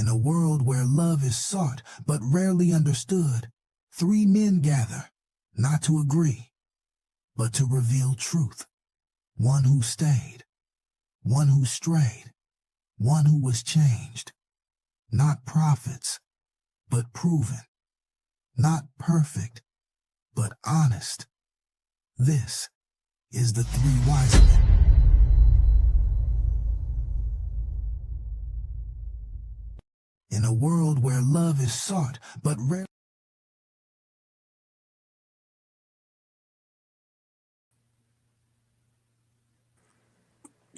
In a world where love is sought but rarely understood, three men gather, not to agree, but to reveal truth. One who stayed, one who strayed, one who was changed. Not prophets, but proven. Not perfect, but honest. This is the Three Wise Men. In a world where love is sought but rarely.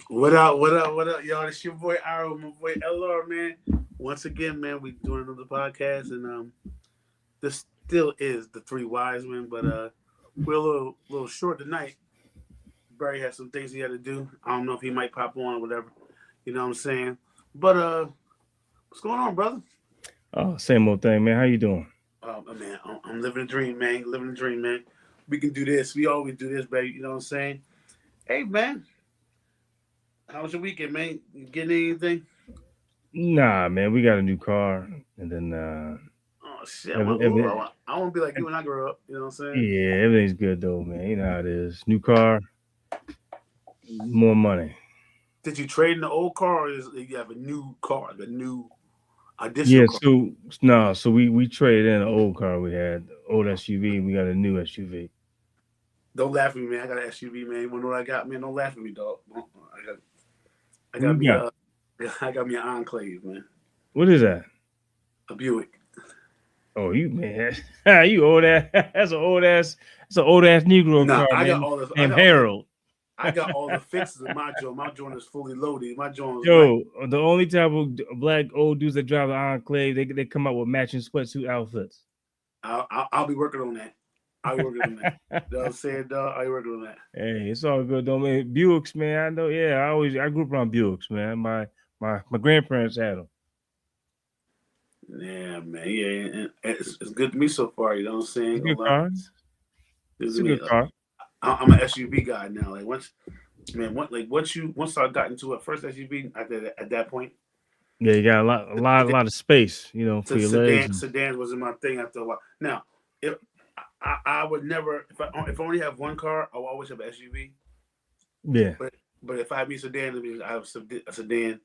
What up, what up, what up, y'all? It's your boy Iro, my boy LR, man. Once again, man, we doing another podcast, and this still is the Three Wise Men, but we're a little short tonight. Barry has some things he had to do. I don't know if he might pop on or whatever. You know what I'm saying? But what's going on, brother? Oh, same old thing, man. How you doing? Man, I'm living a dream, man. Living a dream, man. We can do this. We always do this, baby. You know what I'm saying? Hey, man, how was your weekend, man? You getting anything? Nah, man. We got a new car, and then Oh shit! every, I want to be like you when I grow up. You know what I'm saying? yeah, everything's good though, man. You know how it is. New car, more money. Did you trade in the old car, or you have a new car, the new additional Yeah. car? So we traded in an old car we had, old SUV. We got a new SUV. Don't laugh at me, man. I got an SUV, man. You wanna know what I got, man? Don't laugh at me, dog. I What got you me got? a I got me an Enclave, man. What is that? A Buick. Oh, you man, you old ass. That's an old ass. That's an old ass Negro Nah, car, I got man. all this. Named Harold. I got all the fixes in my joint. My joint is fully loaded. My joint is like Yo, the only type of black old dudes that drive the Enclave, they come out with matching sweatsuit outfits. I'll be working on that. I'll be working on that. You know what I'm saying, dog? I'll be working on that. Hey, it's all good though, man. Buicks, man. I know. Yeah, I grew up around Buicks, man. My grandparents had them. Yeah, man. Yeah, and it's good to me so far. You know what I'm saying? It's a Gonna good lie. car. Good It's to a me. good car. I'm an SUV guy now. Like once I got into a first SUV at that point, Yeah, you got a lot of space, for the your legs and sedans wasn't my thing after a while. Now, if I would never if I only have one car, I will always have an SUV. yeah, But if I have a sedan, it means I have a sedan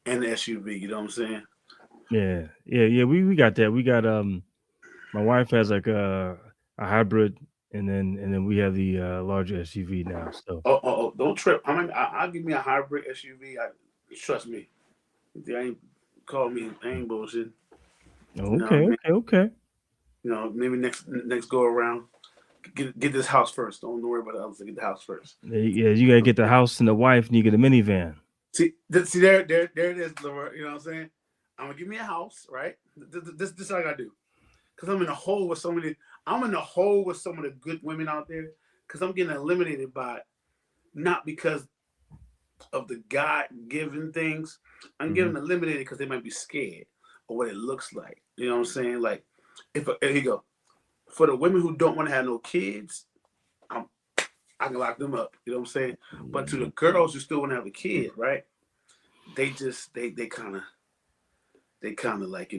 and an SUV. You know what I'm saying? yeah. We got that. We got my wife has like a hybrid, and then we have the larger SUV now. So Don't trip. I'll give me a hybrid SUV. Trust me. I ain't call me. I ain't bullshit. You know what I mean? okay. You know, maybe next go around, get this house first. Don't worry about the others. Get the house first. Yeah, you gotta get the house and the wife, and you get a minivan. See there it is, Laura. You know what I'm saying? I'm gonna give me a house, right? This is what I gotta do. Cause I'm in a hole with so many. I'm in a hole with some of the good women out there. Cause I'm getting eliminated by not because of the God given things. I'm Hmm. getting eliminated because they might be scared of what it looks like. You know what I'm saying? Like, here you go. For the women who don't want to have no kids, I'm, I can lock them up. You know what I'm saying? But to the girls who still want to have a kid, right? They just they kind of like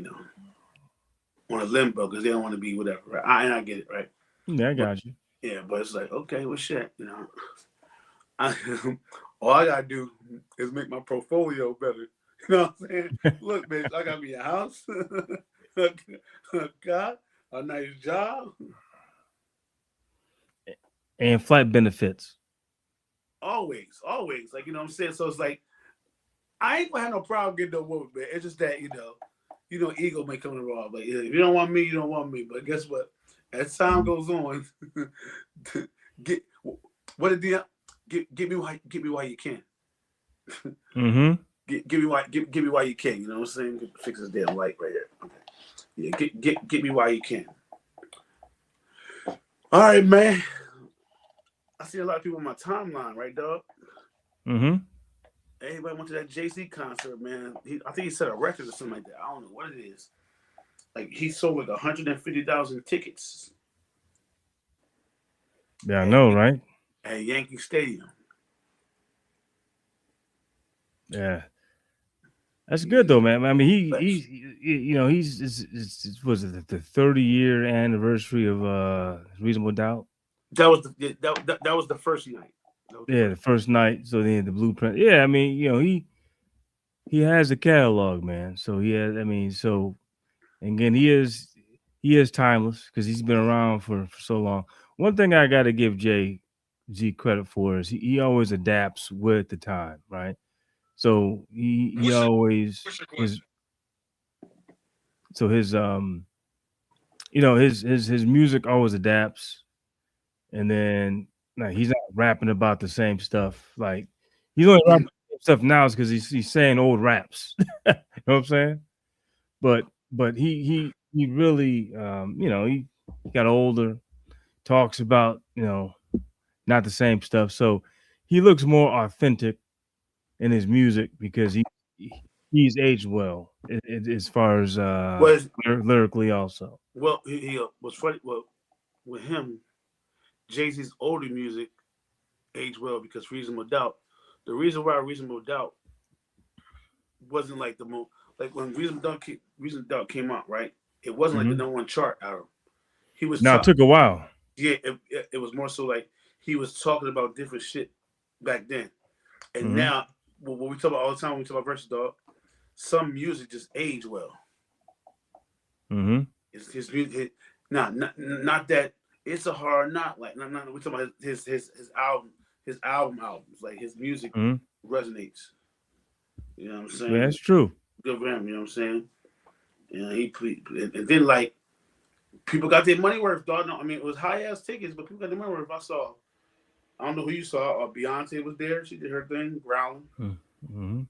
on a limbo because they don't want to be whatever. Right? I get it, right? Yeah, I But got you. yeah, but it's like okay, well shit, I, all I gotta do is make my portfolio better. You know what I'm saying? Look, bitch, I got me a house, a car, a nice job. And flight benefits. Always. Like, you know what I'm saying? So it's like, I ain't gonna have no problem getting no woman, man. It's just that, ego may come involved. Like, if you don't want me, you don't want me. But guess what? As time goes on, get what did the get me while you can. Mm-hmm. Give me why you can. You know what I'm saying? Fix this damn light right here. Okay. Yeah, get me while you can. All right, man. I see a lot of people on my timeline, right, dog? Mm-hmm. Everybody went to that Jay-Z concert, man. I think he set a record or something like that. I don't know what it is. Like he sold like 150,000 tickets Yeah, I at, know, right? at Yankee Stadium. Yeah. That's good though, man. I mean, Thanks. you know, was it the 30-year anniversary of Reasonable Doubt? That was that was the first night. That was the Yeah, first. the first night. So then the Blueprint. Yeah, I mean, you know, he has a catalog, man. So he has. I mean, so and again, he is timeless because he's been around for so long. One thing I got to give Jay Z credit for is he always adapts with the time, right? So he always his so his you know his music always adapts, and then like he's not rapping about the same stuff. Like he's only rapping Mhm. about the same stuff now is because he's saying old raps. You know what I'm saying? But he really you know he got older, talks about you know not the same stuff. So he looks more authentic in his music because he's aged well as far as Was lyrically also. well, he was funny. Well, with him, Jay Z's older music aged well because Reasonable Doubt. The reason why Reasonable Doubt wasn't like the most like when Reasonable Doubt came out, right? It wasn't like the Hmm. #1 chart album. He was Now it talking. took a while. Yeah, it was more so like he was talking about different shit back then, and Hmm. now what we talk about all the time when we talk about Versus Dog, some music just age well. Hmm. His music, not that it's a hard not like not we talking about his albums like his music Hmm. resonates. You know what I'm Yeah, saying? that's true. Good for him. You know what I'm saying? And then like people got their money worth. Dog, no, I mean it was high ass tickets, but people got their money worth. I don't know who you saw. Beyonce was there. She did her thing, growling. Mm-hmm.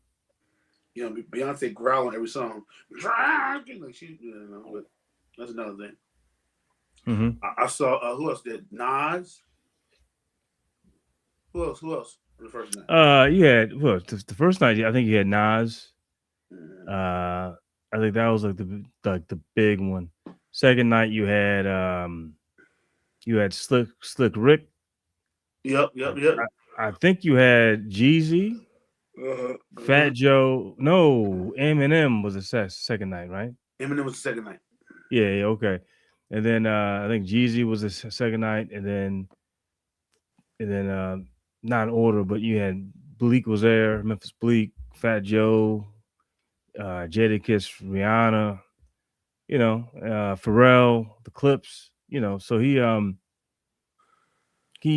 You know, Beyonce growling every song. Like she, you know, but that's another thing. Hmm. I saw who else did Nas. Who else? Who else? The first night. You had well the first night I think you had Nas. Mm. I think that was like the big one. Second night you had Slick Rick. Yep, yep, yep. I think you had Jeezy, Uh-huh, uh-huh. Fat Joe. No, Eminem was the second night, right? Eminem was the second night. Yeah, yeah, okay. And then I think Jeezy was the second night, and then not in order, but you had Bleak was there, Memphis Bleak, Fat Joe, Jadakiss, Rihanna, you know, Pharrell, the Clips, you know. So he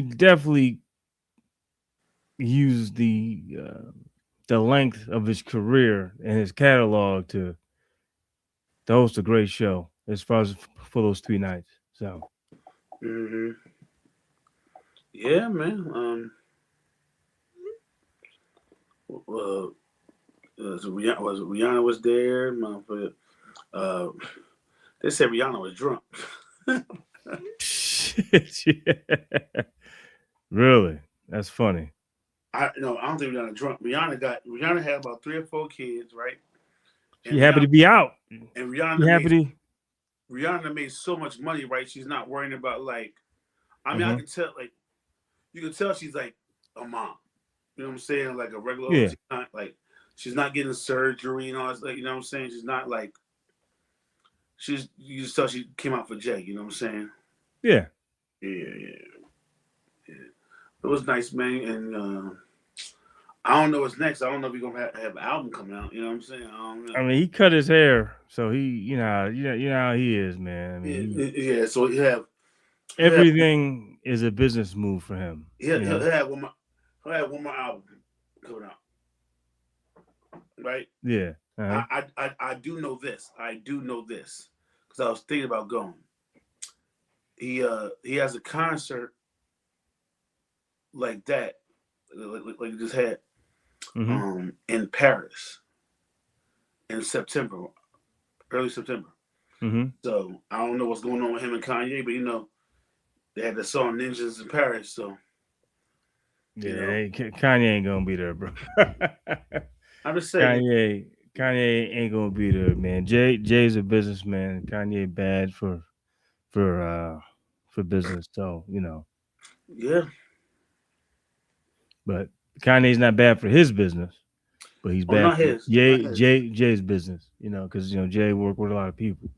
definitely used the length of his career and his catalog to host a great show as far as for those 3 nights. So Hmm. Yeah, man. Uh, Rihanna was there. Motherfucker. Uh, they said Rihanna was drunk. really, that's funny. I no, I don't think Rihanna drunk. Rihanna had about 3 or 4 kids, right? She And happy to be out. She Rihanna happy made to. so much money, right? She's not worrying about like. I mean, I Uh-huh. can tell like you can tell she's like a mom. You know what I'm saying? Like a regular. Yeah, She's not like she's not getting surgery and all this. Like, you know what I'm saying? She's not like she's. You just tell she came out for Jay. You know what I'm saying? yeah. Yeah, yeah, yeah. It was nice, man. And I don't know what's next. I don't know if we're gonna have an album coming out. You know what I'm saying? I don't I know. mean, he cut his hair, so he, you know how he is, man. I mean, Yeah, he yeah. So he'll have everything is a business move for him. he'll, You he'll know? have one more he'll have one more album coming out, right? Yeah. Uh-huh. I do know this. I do know this because I was thinking about going. He has a concert like that, like he just had Mm-hmm. in Paris in September, early September. Mm-hmm. So I don't know what's going on with him and Kanye, but you know they had the song Ninjas in Paris. So Yeah, you know Kanye ain't gonna be there, bro. I'm just saying, Kanye ain't gonna be there, man. Jay's a businessman. Kanye bad for uh for business, so you know. yeah, But Kanye's not bad for his business. but he's Oh, back not with his. Not his. Jay's business, because Jay worked with a lot of people.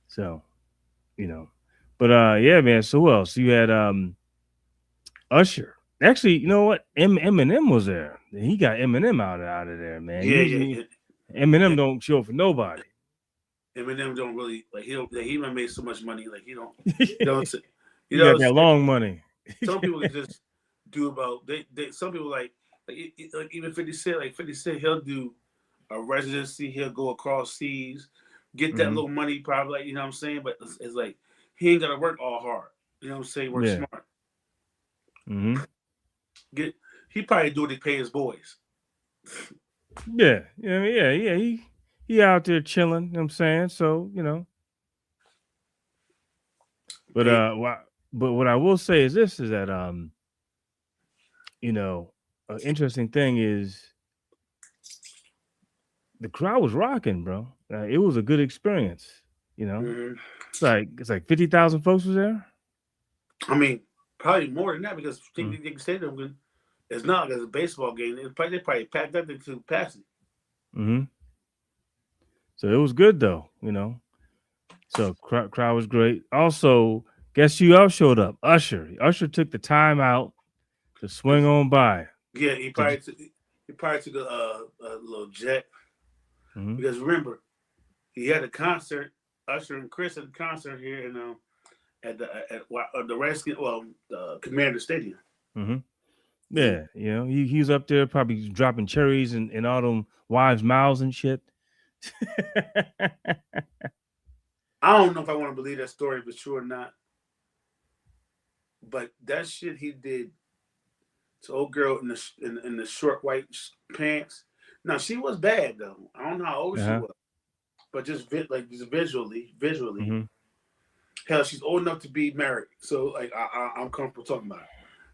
So, but yeah, man. So who else? You had Usher. Actually, you know what? Eminem was there. He got Eminem out of there, man. Yeah, Usually, yeah. Eminem don't show up for nobody. Eminem don't really like. He don't. Like, he might make so much money. Like he don't. He got that long money. Some people can just do about. Some people like even 50 Cent. Like 50 Cent, he'll do a residency. He'll go across seas, get that little money. Probably, like, you know what I'm saying. But it's like he ain't gotta work all hard. You know what I'm saying? Work smart. Mm-hmm. He probably do it to pay his boys. Yeah. He out there chilling, you know what I'm saying? So, But what I will say is this is that an interesting thing is the crowd was rocking, bro. It was a good experience, Mm-hmm. It's like 50,000 folks was there. I mean, probably more than that because they can stay there. It's not like it's a baseball game. They probably packed that thing to capacity. Mm-hmm. So it was good though, So crowd was great. Also, guess who else showed up? Usher. Usher took the time out to swing on by. Yeah, he probably took a little jet because remember he had a concert. Usher and Chris had a concert here in at the Redskins, the Commander Stadium. Mm-hmm. Yeah, he was up there probably dropping cherries in all them wives' mouths and shit. I don't know if I want to believe that story, but true or not. But that shit he did to old girl in the short white pants. Now she was bad though. I don't know how old she was, but just visually, hell, she's old enough to be married. So like I'm comfortable talking about it.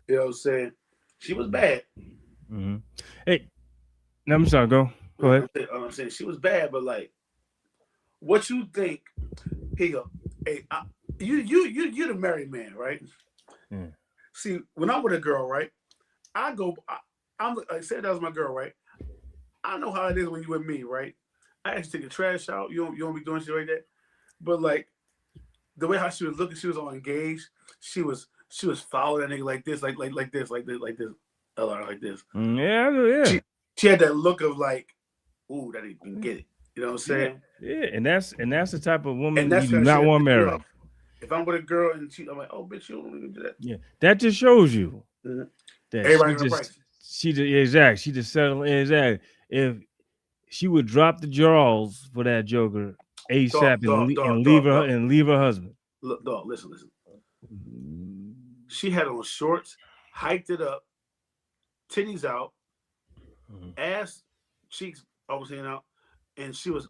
You know what I'm saying? She was bad. Mm-hmm. Hey, no, I'm sorry. Go ahead. I'm saying she was bad, but like, what you think? Here you go. Hey, you're the married man, right? Yeah. See, when I'm with a girl, right? I'm like, say that was my girl, right? I know how it is when you with me, right? I actually take the trash out. You don't be doing shit like that. But like the way how she was looking, she was all engaged. She was following that nigga like this, like this, a lot like this. Yeah. She had that look of like, ooh, that he can get it. You know what I'm saying? Yeah, and that's the type of woman you do not want to marry. If I'm with a girl and I'm like, oh, bitch, you don't even do that. Yeah, that just shows you that she just settled. Exactly. If she would drop the jaws for that joker ASAP and leave her husband. Look, dog, listen. She had on shorts, hiked it up, titties out, ass cheeks almost hanging out, and she was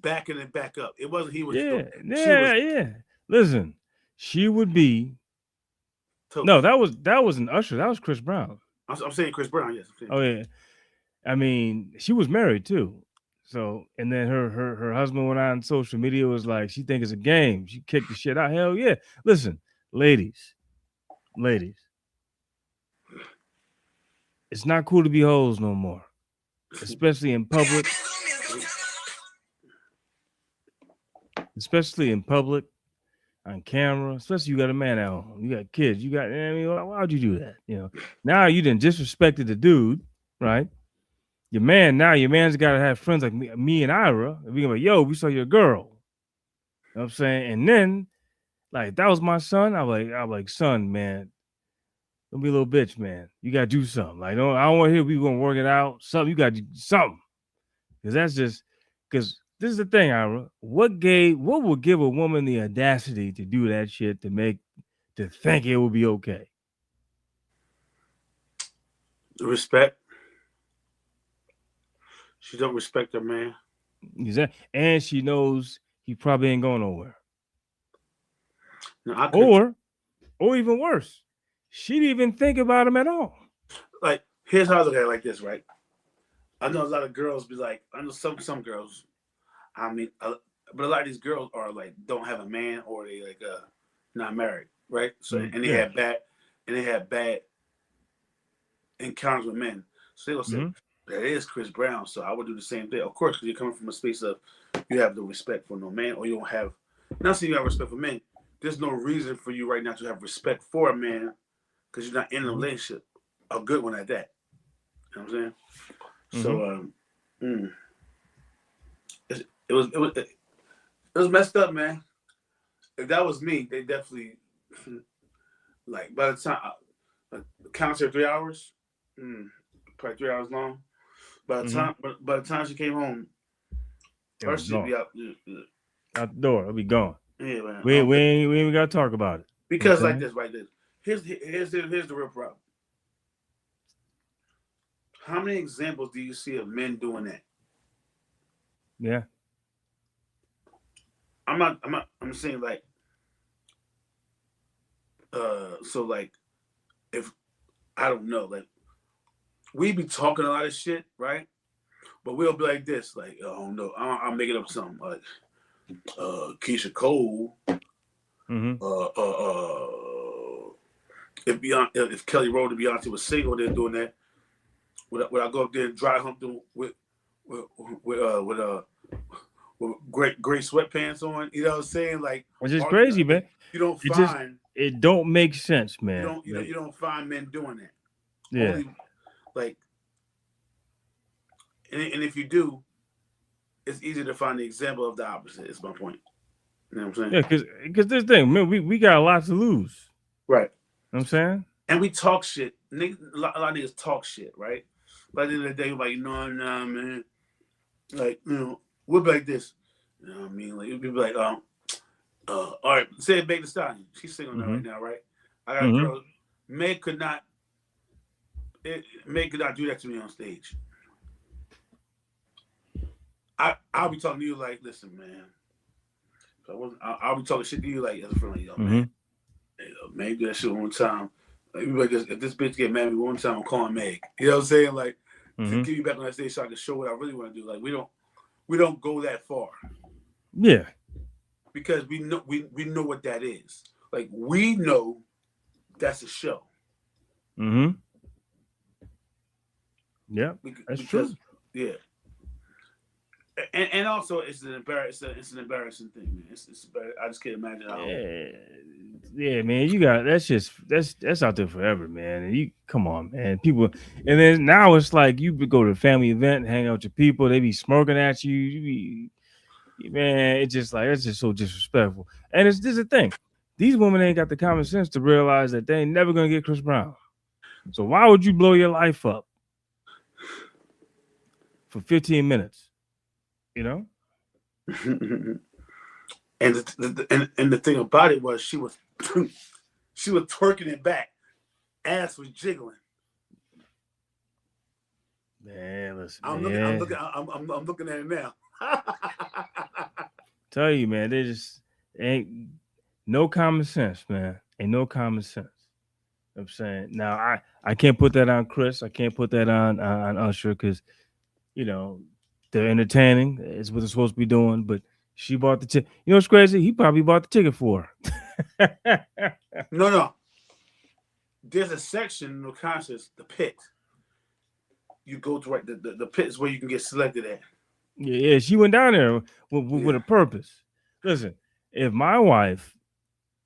backing it back up. It wasn't he was. Yeah. Listen, she would be. Toast. No, that wasn't Usher. That was Chris Brown. I'm saying Chris Brown. Yes. Oh yeah. I mean, she was married too. So, and then her husband went on social media, was like, she think it's a game. She kicked the shit out. Hell yeah. Listen, ladies, it's not cool to be hoes no more, especially in public. On camera, especially you got a man at home, you got kids, you got. I mean, why would you do that? Now you didn't disrespected the dude, right? Your man's got to have friends like me and Ira. And we gonna be, yo, we saw your girl. You know what I'm saying? And then, like, that was my son. I'm like, son, man, don't be a little bitch, man. You gotta do something. Like, I don't want to hear we gonna work it out. Something, you gotta do something. Because this is the thing, Ira. What would give a woman the audacity to do that shit to think it would be okay? Respect. She don't respect her man. Exactly. And she knows he probably ain't going nowhere. No, or even worse, she didn't even think about him at all. Like, here's how I look at it like this, right? I know a lot of girls be like, I know some girls. I mean, but a lot of these girls are like don't have a man or they like not married, right? So and they had bad encounters with men. So they gonna say, That is Chris Brown. So I would do the same thing. Of course, because you're coming from a space of you have no respect for no man, or you don't have. Not saying you have respect for men. There's no reason for you right now to have respect for a man because you're not in a relationship. A good one at that. You know what I'm saying? So it was messed up, man. If that was me, they definitely like by the time counts her 3 hours, probably 3 hours long. By the time she came home, her shit be out the door. It'll be gone. Yeah, man. We ain't even gotta talk about it. Because like this, right there. Here's the real problem. How many examples do you see of men doing that? Yeah. I'm saying like so like if I don't know, like we be talking a lot of shit, right? But we'll be like this, like, oh no, I'm making up something like Keisha Cole, if Kelly Rowland and Beyonce was single, they're doing that. Would I go up there and dry hump them with gray sweatpants on? You know what I'm saying? Like, which is crazy, man. You don't find it don't make sense, man. You don't find men doing that. Yeah. Only, like, and if you do, it's easy to find the example of the opposite. Is my point. You know what I'm saying? Yeah, because this thing, man, we got a lot to lose. Right. You know what I'm saying? And we talk shit. A lot of niggas talk shit, right? By the end of the day, like, nah, man. Like, you know, we'll be like this. You know what I mean? Like, it'd be like, all right, say Meg Thee Stallion. She's single right now, right? I got a girl. Meg could not do that to me on stage. I'll be talking to you like, listen, man. I'll be talking shit to you like as a friend, like, yo, man. Hey, Meg do that shit one time. Like, if this bitch get mad at me one time, I'm calling Meg. You know what I'm saying? Like, to get you back on that stage so I can show what I really want to do. Like, we don't go that far. Yeah. Because we know what that is. Like, we know that's a show. Yeah, that's true. Yeah. And also it's an embarrassing thing, man. It's I just can't imagine how. Yeah, man, you got that's out there forever, man. And you come on, man. People, and then now it's like you go to a family event, hang out with your people, they be smirking at you. Man, it's just so disrespectful. And this is the thing. These women ain't got the common sense to realize that they ain't never gonna get Chris Brown. So why would you blow your life up for 15 minutes? You know? And the thing about it was she was twerking it back. Ass was jiggling. Man, listen. I'm looking at it now. Tell you, man, they just ain't no common sense, man. Ain't no common sense. You know what I'm saying? Now I can't put that on Chris. I can't put that on Usher because, you know, they're entertaining. It's what they're supposed to be doing. But she bought the ticket. You know what's crazy? He probably bought the ticket for her. No. There's a section in the concerts, the pit. You go to the pit is where you can get selected at. Yeah, she went down there with a purpose. Listen, if my wife,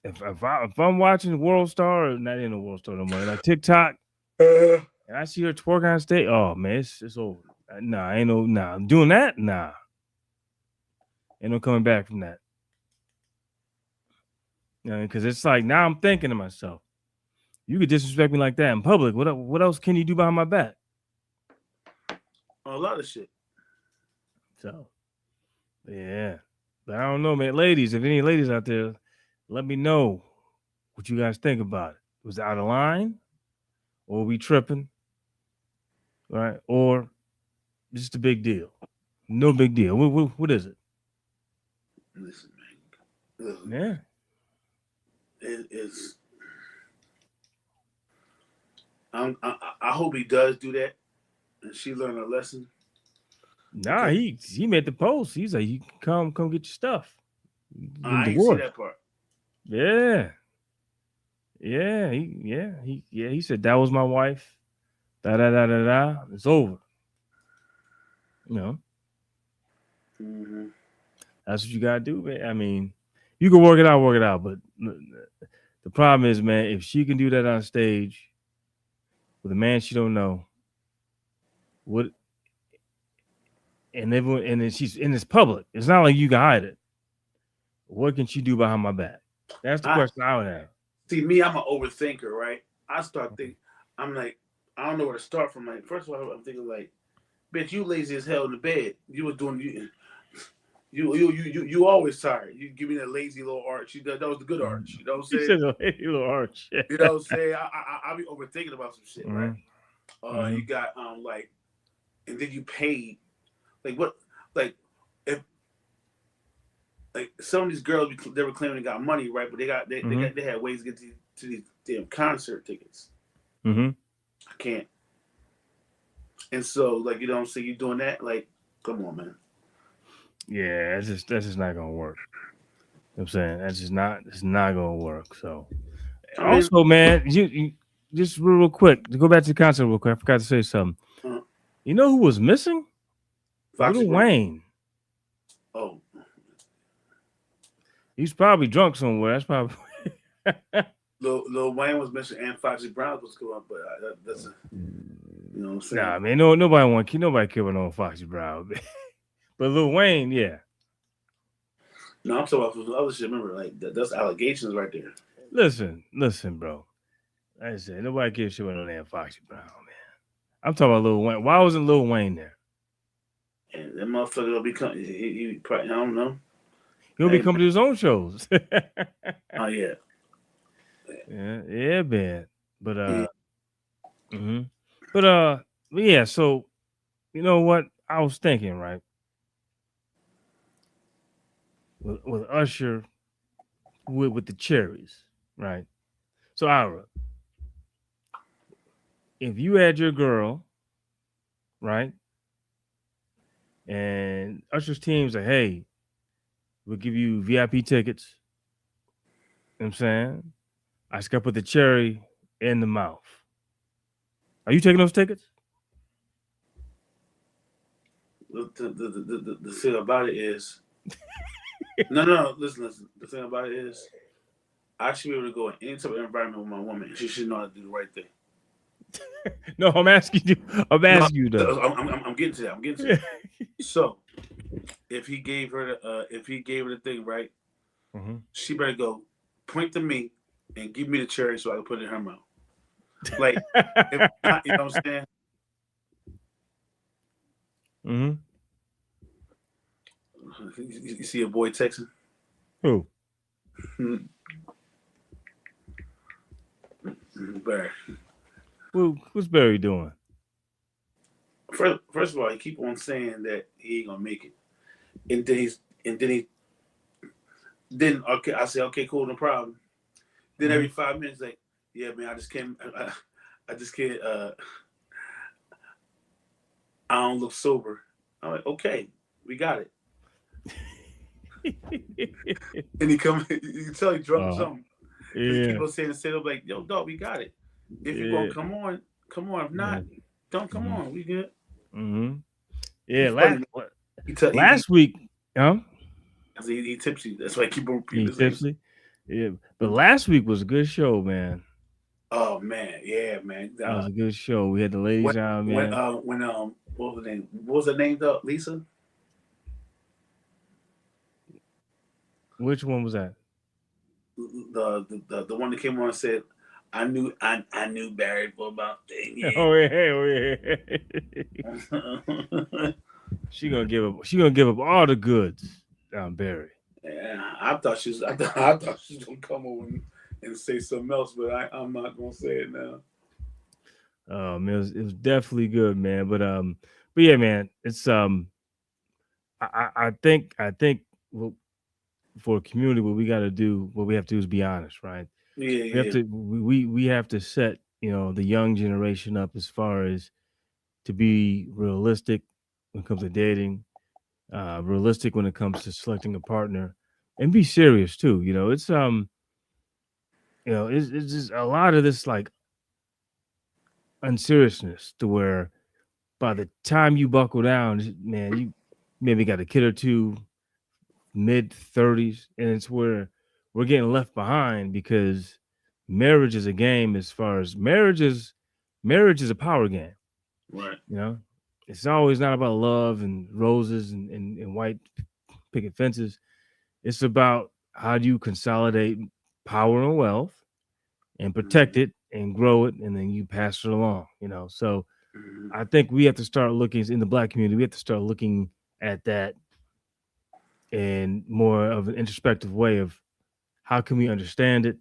if I'm watching World Star, or not in the World Star no more, like TikTok, and I see her twerking on stage, oh man, it's over. Nah, I'm doing that. Nah, ain't no coming back from that. You know, because it's like now I'm thinking to myself, you could disrespect me like that in public. What else can you do behind my back? A lot of shit. So, yeah. But I don't know, man. Ladies, if any ladies out there, let me know what you guys think about it. Was it out of line? Or we tripping? Right? Or just a big deal? No big deal. What is it? Listen, man. Yeah. It is. I hope he does do that, and she learned her lesson. Nah, okay. He made the post. He's like, you can come get your stuff. I didn't see that part. Yeah. He said that was my wife. Da. It's over. You know, Mm-hmm. that's what you gotta do, man. I mean, you can work it out. But the problem is, man, if she can do that on stage with a man she don't know, what and everyone and then she's and it's public. It's not like you can hide it. What can she do behind my back? That's the I question I would have. see me. I'm an overthinker, right? I start thinking. I'm like, I don't know where to start from. Like, first of all, I'm thinking like, bitch, you lazy as hell in the bed. You was doing you always tired. You give me that lazy little arch. That was the good arch. You know what I'm He saying? said a little arch. You know what I'm saying? I be overthinking about some shit, right? Mm-hmm. You got like, and then you paid like what like if like some of these girls they were claiming they got money, right? But they had ways to get to these damn concert tickets. Mm-hmm. I can't. And so like you know what I'm saying, you doing that like, come on, man. Yeah, that's just not gonna work. You know what I'm saying it's not gonna work. So I mean, also, man, you just real quick to go back to the concert real quick. I forgot to say something. uh, You know who was missing? Foxy Lil Brown. Wayne. Oh, He's probably drunk somewhere. That's probably. Lil Wayne was missing and Foxy Brown was going, but that's a, you know what I'm saying. Nah, man, nobody care about no Foxy Brown. But Lil Wayne, yeah. No, I'm talking about some other shit. Remember, like that's allegations right there. Listen, bro. Like I said, nobody gives a shit about no damn Foxy Brown, man. I'm talking about Lil Wayne. Why wasn't Lil Wayne there? And that motherfucker will become. He probably I don't know. He'll be coming to his own shows. Oh yeah. Yeah, man. But Yeah. but yeah. So you know what I was thinking, right? With Usher, with the cherries, right? So Ira, if you had your girl, right, and Usher's team's like, hey, we'll give you VIP tickets. You know what I'm saying? I just got to put the cherry in the mouth. Are you taking those tickets? The thing about it is, no. Listen. The thing about it is, I should be able to go in any type of environment with my woman. She should know how to do the right thing. No, I'm asking you. You though. I'm getting to that. I'm getting to that. So, if he gave her the thing right, she better go point to me and give me the cherry so I can put it in her mouth. Like, if not, you know what I'm saying? You see a boy texting? Who? Barry. What's Barry doing? First of all, he keep on saying that he ain't gonna make it, then okay, I say okay, cool, no problem. Then every 5 minutes, like, yeah, man, I just can't. I don't look sober. I'm like, okay, we got it. And he come, you can tell he drunk or something. Yeah. He keep on saying like, yo, dog, we got it. If you gonna come on. If not, don't come on. We good. Yeah, last week, he tipsy. That's why I keep on repeating. He tipsy. Yeah, but last week was a good show, man. Oh man, yeah, man. That was a good show. We had the ladies on, man. When what was the name? What was her name though? Lisa? Which one was that? The one that came on and said, I knew Barry for about 10 years. Oh yeah. She gonna give up all the goods down Barry. Yeah, I thought she was gonna come over and say something else, but I'm not gonna say it now. Man, it was definitely good, man. But yeah, man, it's I think for a community, what we have to do is be honest, right? Yeah, we have to set the young generation up as far as to be realistic when it comes to dating, realistic when it comes to selecting a partner, and be serious too. It's it's just a lot of this like unseriousness to where by the time you buckle down, man, you maybe got a kid or two, mid-30s, and it's where we're getting left behind because marriage is a game. As far as marriage is a power game. Right. You know, it's always not about love and roses and white picket fences. It's about how do you consolidate power and wealth and protect it and grow it, and then you pass it along. You know, so I think we have to start looking in the Black community. We have to start looking at that in more of an introspective way of how can we understand it.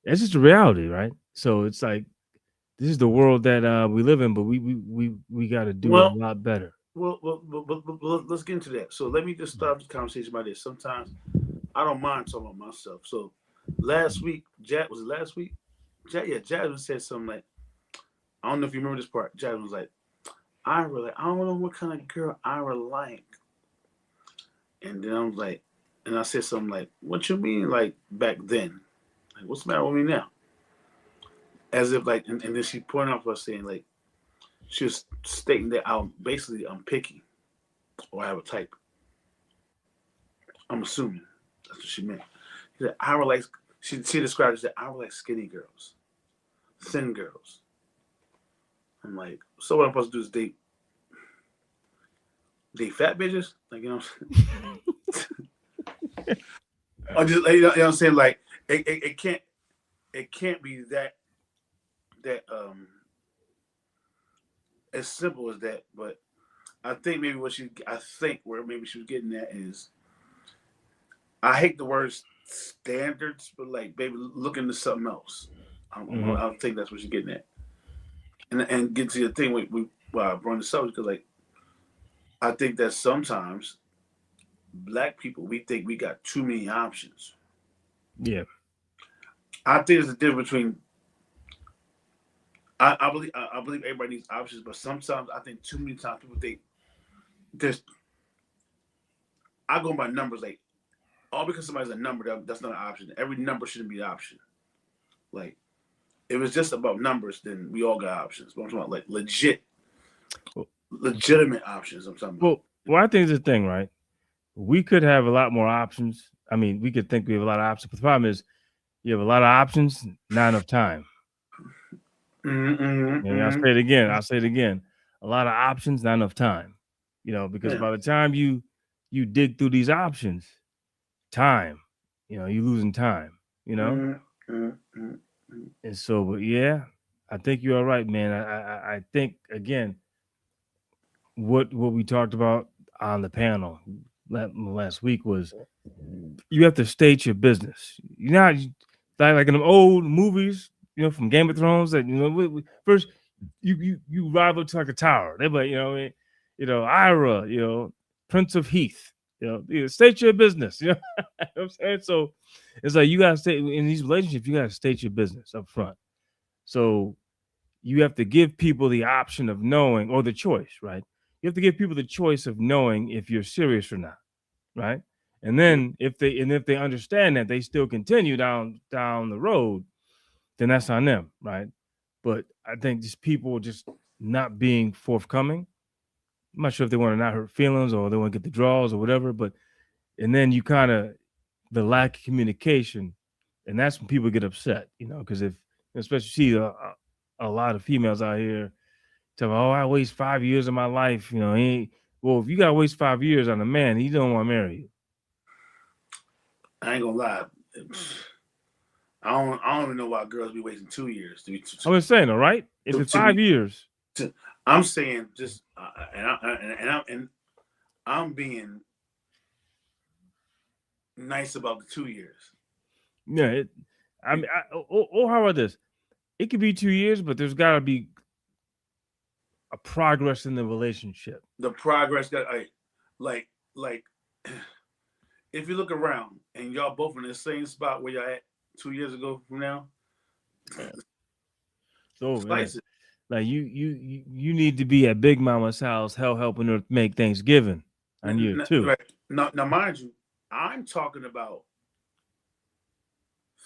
That's just the reality, right? So it's like this is the world that we live in, but we got to do a Well, lot better. let's get into that. So let me just start the conversation by this. Sometimes I don't mind talking about myself. So last week, Jack was it last week? Jasmine said something like, I don't know if you remember this part. Jasmine was like, I don't know what kind of girl Ira like. And then I was like, and I said something like, what you mean like back then? Like, what's the matter with me now? As if like, and then she pointed out for us saying like, she was stating that I'm picky or I have a type. I'm assuming that's what she meant. She said, Ira likes, she described it that Ira likes skinny girls, thin girls. I'm like, so what I'm supposed to do is date fat bitches? Like, you know or just, you know what I'm saying? Like, it can't be that as simple as that. But I think maybe where maybe she was getting at is, I hate the word standards, but like, baby, look into something else. I think that's what she's getting at. And get to the thing we brought this up because like, I think that sometimes Black people, we think we got too many options. Yeah. I think there's a difference between. I believe everybody needs options, but sometimes I think too many times people think there's. I go by numbers, like all because somebody's a number, that's not an option. Every number shouldn't be an option. Like if it's just about numbers, then we all got options. But I'm talking about like legitimate options. I'm talking about. Well, I think it's a thing, right? We could have a lot more options. I mean, we could think we have a lot of options, but the problem is you have a lot of options, not enough time. And I'll say it again. A lot of options, not enough time. You know, because by the time you dig through these options, time, you know, you're losing time, you know? And so, but yeah, I think you're all right, man. I think again, what we talked about on the panel last week was you have to state your business. You're not like in the old movies, you know, from Game of Thrones that, you know, first you arrive up to like a tower. They're like, you know, Ira, you know, Prince of Heath, you know, state your business. You know what I'm saying? So it's like you gotta state in these relationships, you gotta state your business up front. So you have to give people the option of knowing, or the choice, right? You have to give people the choice of knowing if you're serious or not, right? And then if they understand that they still continue down the road, then that's on them, right? But I think just people just not being forthcoming. I'm not sure if they want to not hurt feelings or they want to get the draws or whatever, but and then you kind of the lack of communication, and that's when people get upset, you know, because if especially see a lot of females out here tell me, oh, I waste 5 years of my life, you know, well, if you got to waste 5 years on a man, he don't want to marry you. I ain't gonna lie. I don't even know why girls be wasting 2 years. I'm just saying, all right. If it's 5 years, I'm saying just, I'm being nice about the 2 years. Yeah, I mean, how about this? It could be 2 years, but there's got to be a progress in the relationship. The progress that like if you look around and y'all both in the same spot where y'all at 2 years ago from now. So like you need to be at Big Mama's house, helping her make Thanksgiving on year 2. Right. Now, mind you, I'm talking about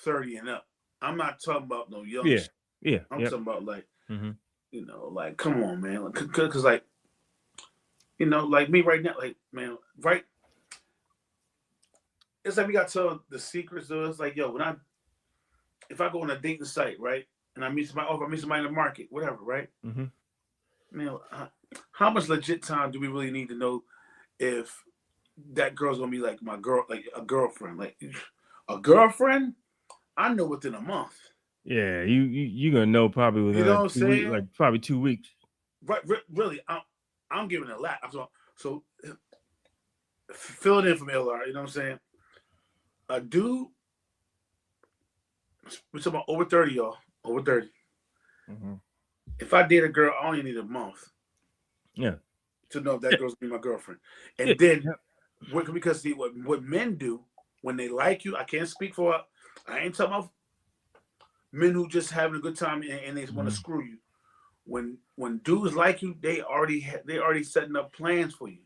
30 and up. I'm not talking about no young. Yeah. I'm talking about like, You know, like come on, man, because like you know, like me right now, like man, right. It's like we got to tell the secrets to us. Like, yo, if I go on a dating site, right, and I meet somebody, or if I meet somebody in the market, whatever, right, Mm-hmm. man, how much legit time do we really need to know if that girl's gonna be like my girl, like a girlfriend, like a girlfriend? I know within a month. Yeah, you gonna know probably You within know like what I'm 2 weeks, saying? like probably 2 weeks. Right, really, I'm giving it a lot. So fill it in from LR. You know what I'm saying? A dude, we're talking about over 30, y'all, over 30. Mm-hmm. If I date a girl, I only need a month Yeah. to know if that Yeah. girl's gonna be my girlfriend. Yeah. And then, Yeah. because see what men do when they like you, I can't speak for. I ain't talking about men who just having a good time and they want to Mhm. screw you. When dudes like you, they already setting up plans for you.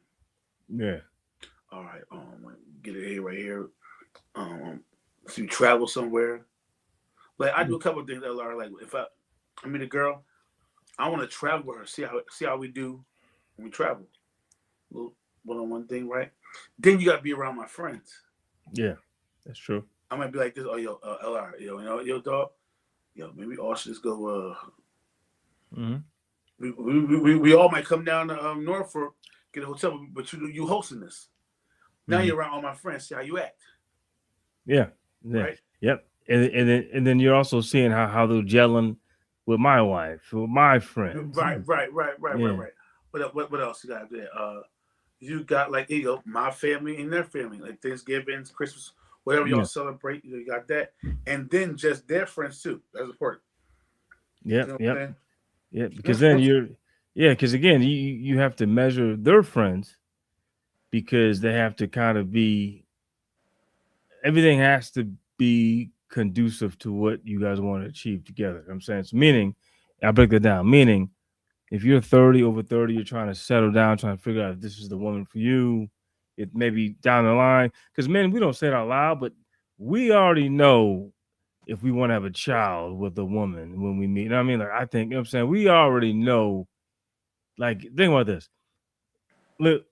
Yeah. All right, get it here right here. So you travel somewhere. Like I do a couple of things that are like if I meet a girl, I want to travel with her. See how we do when we travel. Little one-on-one thing, right? Then you gotta be around my friends. Yeah. That's true. I might be like this. Oh, yo, LR, yo, dog, yo, maybe all should just go. Mm-hmm. We all might come down to Norfolk, get a hotel, but you hosting this. Now Mm-hmm. you're around all my friends. See how you act, Yeah. Yeah. right? Yep. And then you're also seeing how they're gelling with my wife, with my friends. Right. Yeah. What else you got there? You got like my family and their family, like Thanksgiving, Christmas, whatever y'all Yeah. celebrate. You got that, and then just their friends too. That's important. You Yep. know what Yep. I'm Yeah. Because saying? then because again, you have to measure their friends because they have to kind of be everything has to be conducive to what you guys want to achieve together. I'm saying it's meaning, I break that down. Meaning, if you're 30, over 30, you're trying to settle down, trying to figure out if this is the woman for you. It may be down the line. Because men, we don't say it out loud, but we already know if we want to have a child with a woman when we meet. You know what I mean? Like I think, you know what I'm saying? We already know. Like, think about this. Look,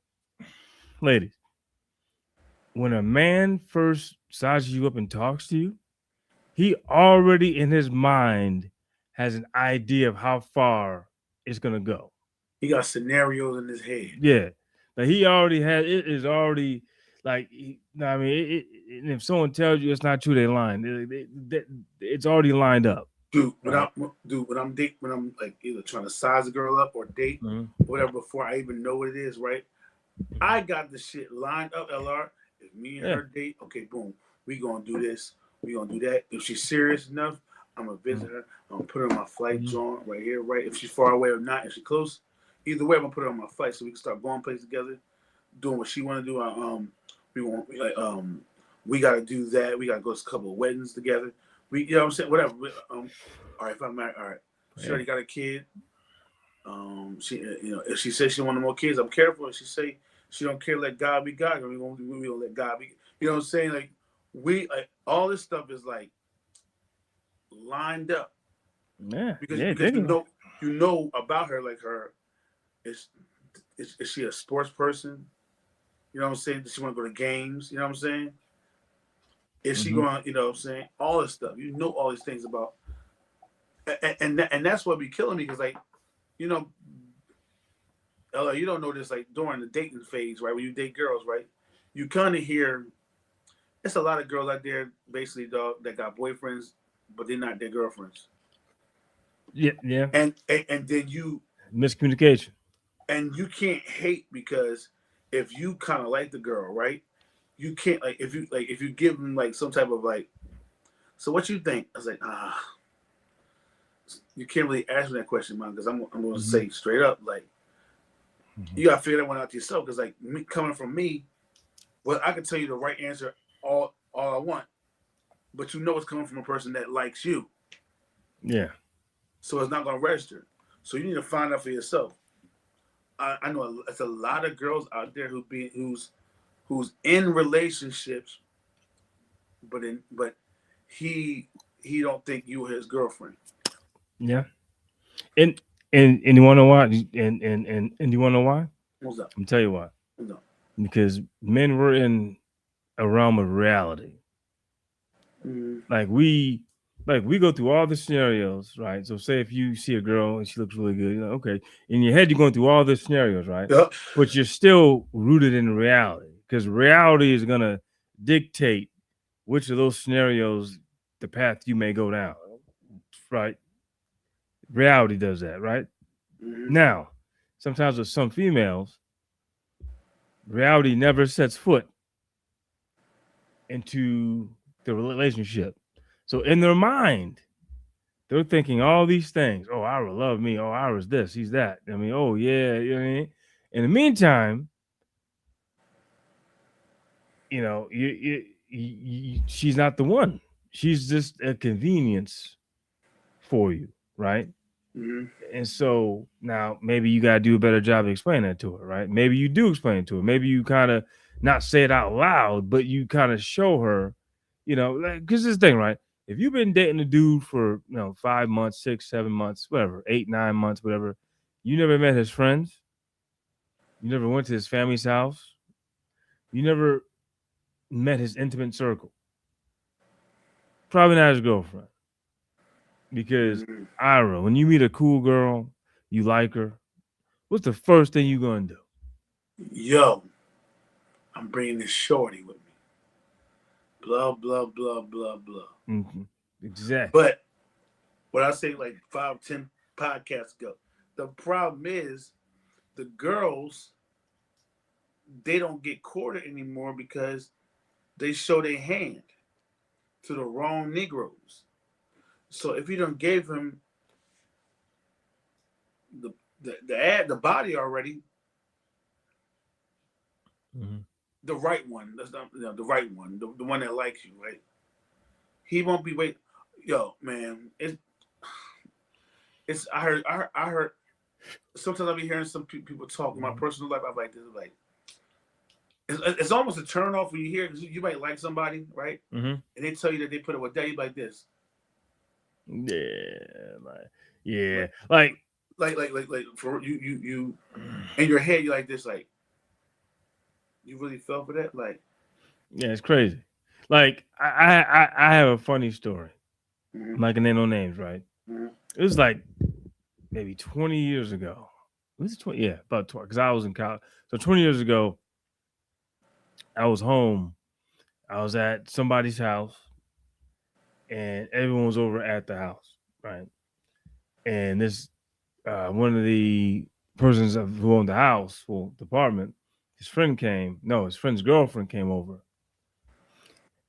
ladies, when a man first sizes you up and talks to you, he already in his mind has an idea of how far it's gonna go. He got scenarios in his head. Yeah, like he already has. It is already like. I mean, and if someone tells you it's not true, they lying. It's already lined up. Dude, Right. when I'm like either trying to size a girl up or date, Mm-hmm. whatever, before I even know what it is, right? I got the shit lined up, LR. If me and Yeah. her date, okay, boom, we gonna do this, we gonna do that. If she's serious enough, I'm gonna visit her. I'm gonna put her on my flight Mm-hmm. joint right here, right? If she's far away or not, if she's close, either way, I'm gonna put her on my flight so we can start going places together, doing what she wanna do. We want we gotta do that. We gotta go to a couple of weddings together. You know what I'm saying? Whatever. All right, if I'm married, all right. She already got a kid. She, if she says she want more kids, I'm careful. If she say she don't care, let God be God. We gonna let God be. You know what I'm saying? Like all this stuff is like lined up Yeah. because Yeah. because Think about you know about her. Like her, is is she a sports person? You know what I'm saying? Does she want to go to games? You know what I'm saying? it. Is she Mm-hmm. going? You know what I'm saying? All this stuff. You know all these things about, and that's what be killing me because like you know LA, you don't know this like during the dating phase, right? When you date girls, right? You kind of hear it's a lot of girls out there, basically, dog, that got boyfriends, but they're not their girlfriends. Yeah. Yeah. And then Miscommunication. you can't hate because if you kind of like the girl, right? You can't if you give them like some type of like, so what you think? I was like, you can't really ask me that question, man, because I'm going to Mm-hmm. say straight up, like, Mm-hmm. you got to figure that one out yourself. Because like me coming from me, well, I can tell you the right answer all I want, but you know it's coming from a person that likes you, Yeah. so it's not going to register. So you need to find out for yourself. I know it's a lot of girls out there who's in relationships, but he he don't think you his girlfriend. Yeah. And And you want to know why? And you want to know why? What's up? I'm tell you why. What's up? Because men were in a realm of reality. Mhm. Like we go through all the scenarios, right? So say if you see a girl and she looks really good, you're like, okay, in your head you're going through all the scenarios, right? Yep. But you're still rooted in reality because reality is gonna dictate which of those scenarios the path you may go down, right? Reality does that, right? Mhm. Now, sometimes with some females, reality never sets foot into the relationship. So in their mind, they're thinking all these things. Oh, Ira love me. Oh, Ira's this, he's that. I mean, oh yeah, you know what I mean? In the meantime, you know, she's not the one. She's just a convenience for you, right? Mhm. And so now maybe you gotta do a better job of explaining that to her, right? Maybe you do explain it to her. Maybe you kind of not say it out loud, but you kind of show her, you know, because this thing, right? If you've been dating a dude for 5 months, 6, 7 months, whatever, 8, 9 months, whatever, you never met his friends, you never went to his family's house, you never met his intimate circle, probably not his girlfriend. Because Mhm. Ira, when you meet a cool girl, you like her, what's the first thing you gonna do? Yo, I'm bringing this shorty with me. Blah blah blah blah blah. Mm-hmm. Exactly. But what I say like 5, 10 podcasts ago, the problem is the girls they don't get courted anymore because they show their hand to the wrong Negroes. So if you don't gave him the the body already, Mm-hmm. the right one, that's not the right one, the one that likes you, right? He won't be wait. Yo, man, it's I heard. Sometimes I be hearing some people talk in my personal life. I'm like this, like it's almost a turn off when you hear you might like somebody, right? Mm-hmm. And they tell you that they put it with daddy like this, Yeah, yeah, like like like for you in your head you like this, like you really fell for that, like. yeah, it's crazy. Like I have a funny story. Mm-hmm, I'm not gonna name no names, right? mm-hmm, It was like maybe 20 years ago. Was it 20? Yeah, about 20. Because I was in college. So 20 years ago, I was home. I was at somebody's house, and everyone was over at the house, right? And this one of the persons who owned the house, well, the apartment, his friend came. No, his friend's girlfriend came over,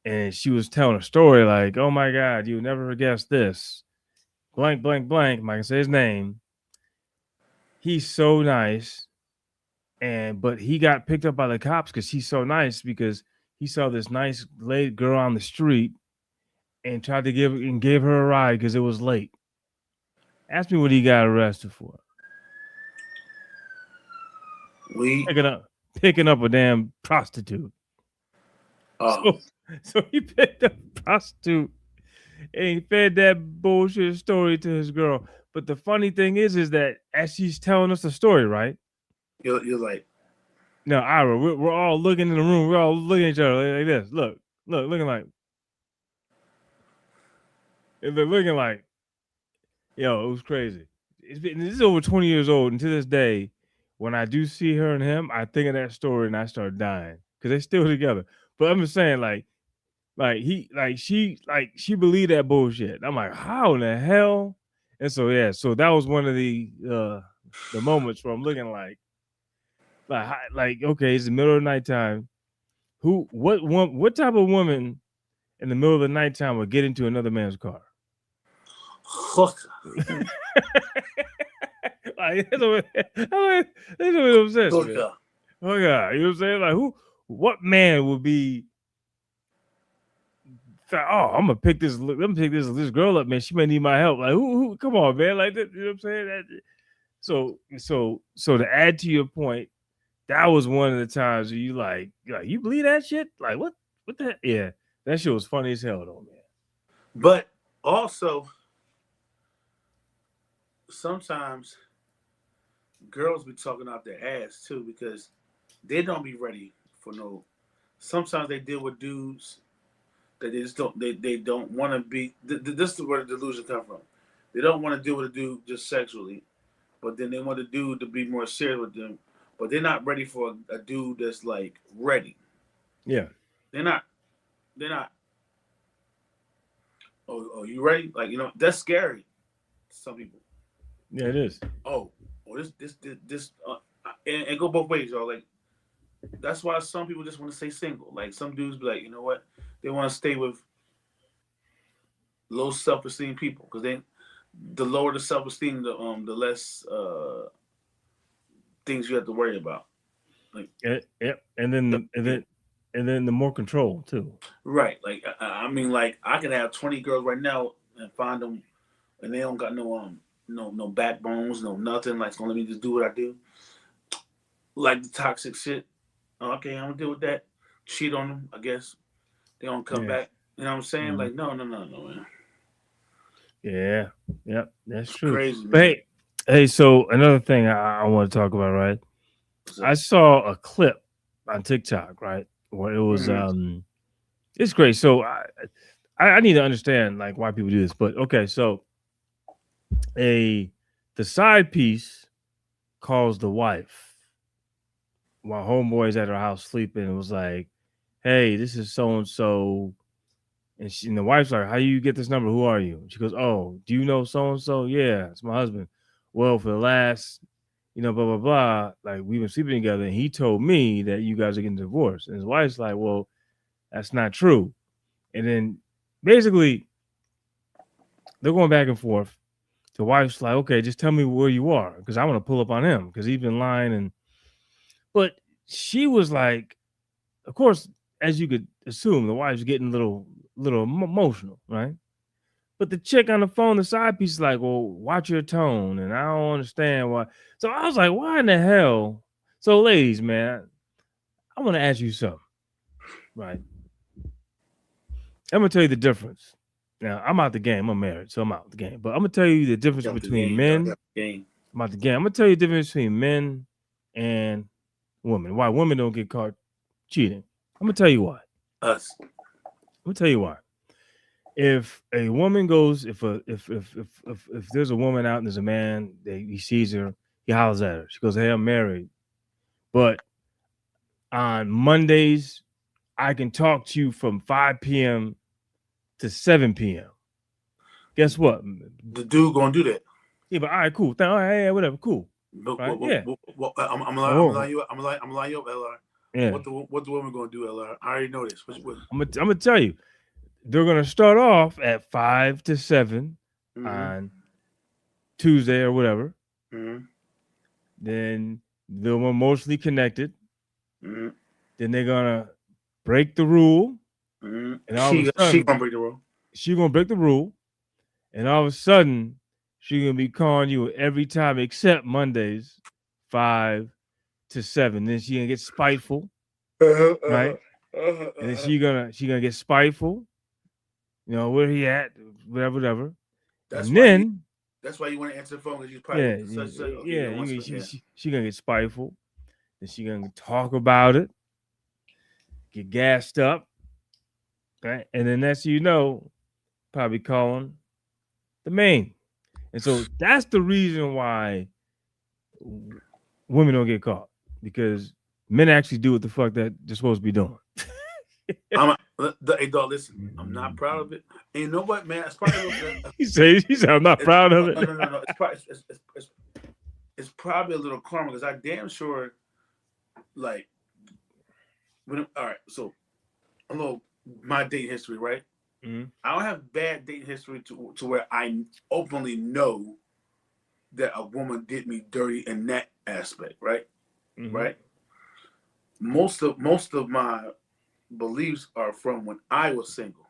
and she was telling a story like, "Oh my God, you would never guess this." Blank, blank, blank. I can say his name. He's so nice, but he got picked up by the cops because he's so nice because he saw this nice lady girl on the street and tried to give her a ride because it was late. Ask me what he got arrested for. we Picking up a damn prostitute. oh So so he picked up a prostitute and he fed that bullshit story to his girl. But the funny thing is that as she's telling us the story, right? you're like Now, Ira, we're all looking in the room. We're all looking at each other like this. Look, looking like, they're looking like, yo, it was crazy. This is over 20 years old, and to this day, when I do see her and him, I think of that story and I start dying because they're still together. But I'm just saying, she believed that bullshit. I'm like, how in the hell? And so yeah, so that was one of the moments where I'm looking like okay, it's the middle of the nighttime. What type of woman in the middle of the nighttime would get into another man's car? hooker, Like, that's what I'm saying, man. hooker. Oh yeah, you know what I'm saying? Like what man would be oh, I'm gonna pick this girl up, man. She may need my help. Like who come on, man. Like that, you know what I'm saying? So to add to your point, that was one of the times where you believe that shit? Like what the yeah. That shit was funny as hell though, man. But also sometimes girls be talking out their ass too because they don't be ready for no. Sometimes they deal with dudes that they just don't. They don't want to be. This is where the delusion come from. They don't want to deal with a dude just sexually, but then they want the dude to be more serious with them. But they're not ready for a dude that's like ready. Yeah. They're not. They're not. Oh, you ready? Like that's scary. To some people. Yeah, it is. Oh, this, and go both ways, y'all. Like that's why some people just want to stay single. Like some dudes be like, you know what? They want to stay with low self esteem people because the lower the self esteem, the less things you have to worry about. Like Yeah, and then the more control too. right, like I mean, like I can have 20 girls right now and find them, and they don't got no backbones, no nothing. Like, so let me just do what I do. Like the toxic shit. Okay, I'm gonna deal with that. Cheat on them, I guess. They don't come Yeah. back. You know what I'm saying? Mhm. Like, no, man. Yeah, yep, that's It's true. crazy, But man. hey, so another thing I want to talk about, right? So, I saw a clip on TikTok, right, where it was mhm. it's great. So I need to understand like why people do this, but okay, so the side piece calls the wife while homeboy's at her house sleeping. It was like, hey, this is so and so. And the wife's like, how you get this number? Who are you? She goes, oh, do you know so and so? Yeah, it's my husband. Well, for the last, blah, blah, blah, like we've been sleeping together. And he told me that you guys are getting divorced. And his wife's like, well, that's not true. And then basically they're going back and forth. The wife's like, okay, just tell me where you are because I want to pull up on him because he's been lying. But she was like, of course, as you could assume, the wife's getting a little emotional, right? But the chick on the phone, the side piece is like, well, watch your tone. And I don't understand why. So I was like, why in the hell? So, ladies, man, I want to ask you something, right? I'm going to tell you the difference. Now, I'm out the game. I'm married, so I'm out the game. But I'm going to tell you the difference Got the between game, men. got the game. I'm out the game. I'm going to tell you the difference between men and women. Why women don't get caught cheating. I'm going to tell you why. Us. I'm going to tell you why. If a woman goes, if there's a woman out and there's a man, he sees her, he hollers at her. She goes, hey, I'm married. But on Mondays, I can talk to you from 5 p.m. to 7 p.m. Guess what? The dude gonna do that. Yeah, but all right, cool. All right, yeah, whatever, cool. But Right? Yeah. I'm Oh, lying you up, LR. yeah. What the woman gonna do, LR? I already know this. I'm gonna tell you. They're gonna start off at 5 to 7 on Tuesday or whatever. Mm-hmm. Then they'll emotionally connected. Mm-hmm. Then they're gonna break the rule, Mm-hmm. and all of a sudden she gonna break the rule. She gonna break the rule, and all of a sudden she gonna be calling you every time except Mondays, 5 to 7. Then she gonna get spiteful, right? And then she gonna get spiteful. Where he at? Whatever. That's why you want to answer the phone because you probably she gonna get spiteful. Then she gonna talk about it, get gassed up, right? And then next thing you know, probably calling the main. And so that's the reason why women don't get caught, because men actually do what the fuck that they're supposed to be doing. Hey, dog, listen, I'm not proud of it. And you know what, man? It's probably he said, I'm not proud of it. No. It's probably a little karma because I damn sure, like, all right. So, a little my date history, right? Mm-hmm. I don't have bad date history to where I openly know that a woman did me dirty in that aspect, right? Mm-hmm. Right. Most of my beliefs are from when I was single,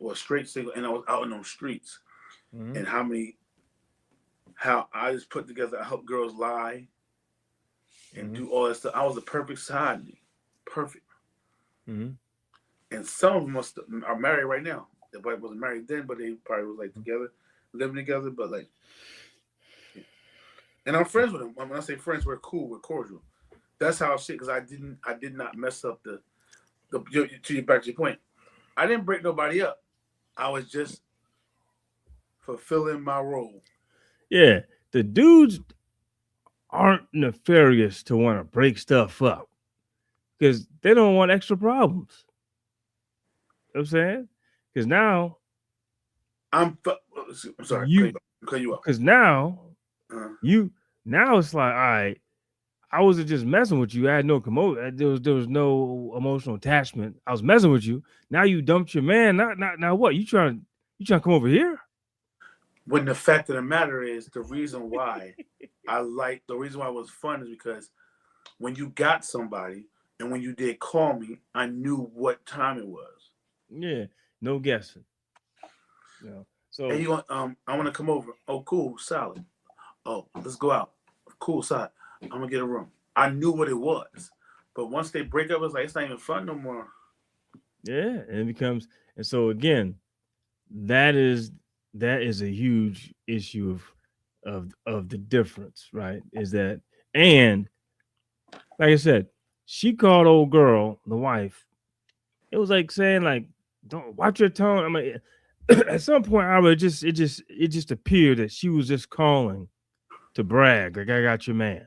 or straight single, and I was out in those streets, and how I just put together. I help girls lie and do all that stuff. I was the perfect side, perfect. Mm-hmm. And some of them are married right now. They probably wasn't married then, but they probably was like together, living together. But like, And I'm friends with him. When I say friends, we're cool, we're cordial. That's how shit. Because I did not mess up the to your back to your point. I didn't break nobody up. I was just fulfilling my role. Yeah, the dudes aren't nefarious to want to break stuff up because they don't want extra problems. You know what I'm saying? Because now I'm sorry, you, cut you off. because now Uh, now it's like, all right, I wasn't just messing with you. I had no there was no emotional attachment. I was messing with you. Now you dumped your man. Now what? You trying to come over here? when the fact of the matter is, the reason why the reason why it was fun is because when you got somebody and when you did call me, I knew what time it was. Yeah, no guessing. You know. So Hey, you want I want to come over. Oh, cool, solid. Oh, let's go out. Cool, solid. I'm gonna get a room. I knew what it was, but once they break up, it's like it's not even fun no more. yeah, and it becomes, and so again, that is a huge issue of the difference, right? Is that, and like I said, she called old girl, the wife. It was like saying, like, don't watch your tone. I mean, at some point, I would it just appeared that she was just calling to brag, like, I got your man.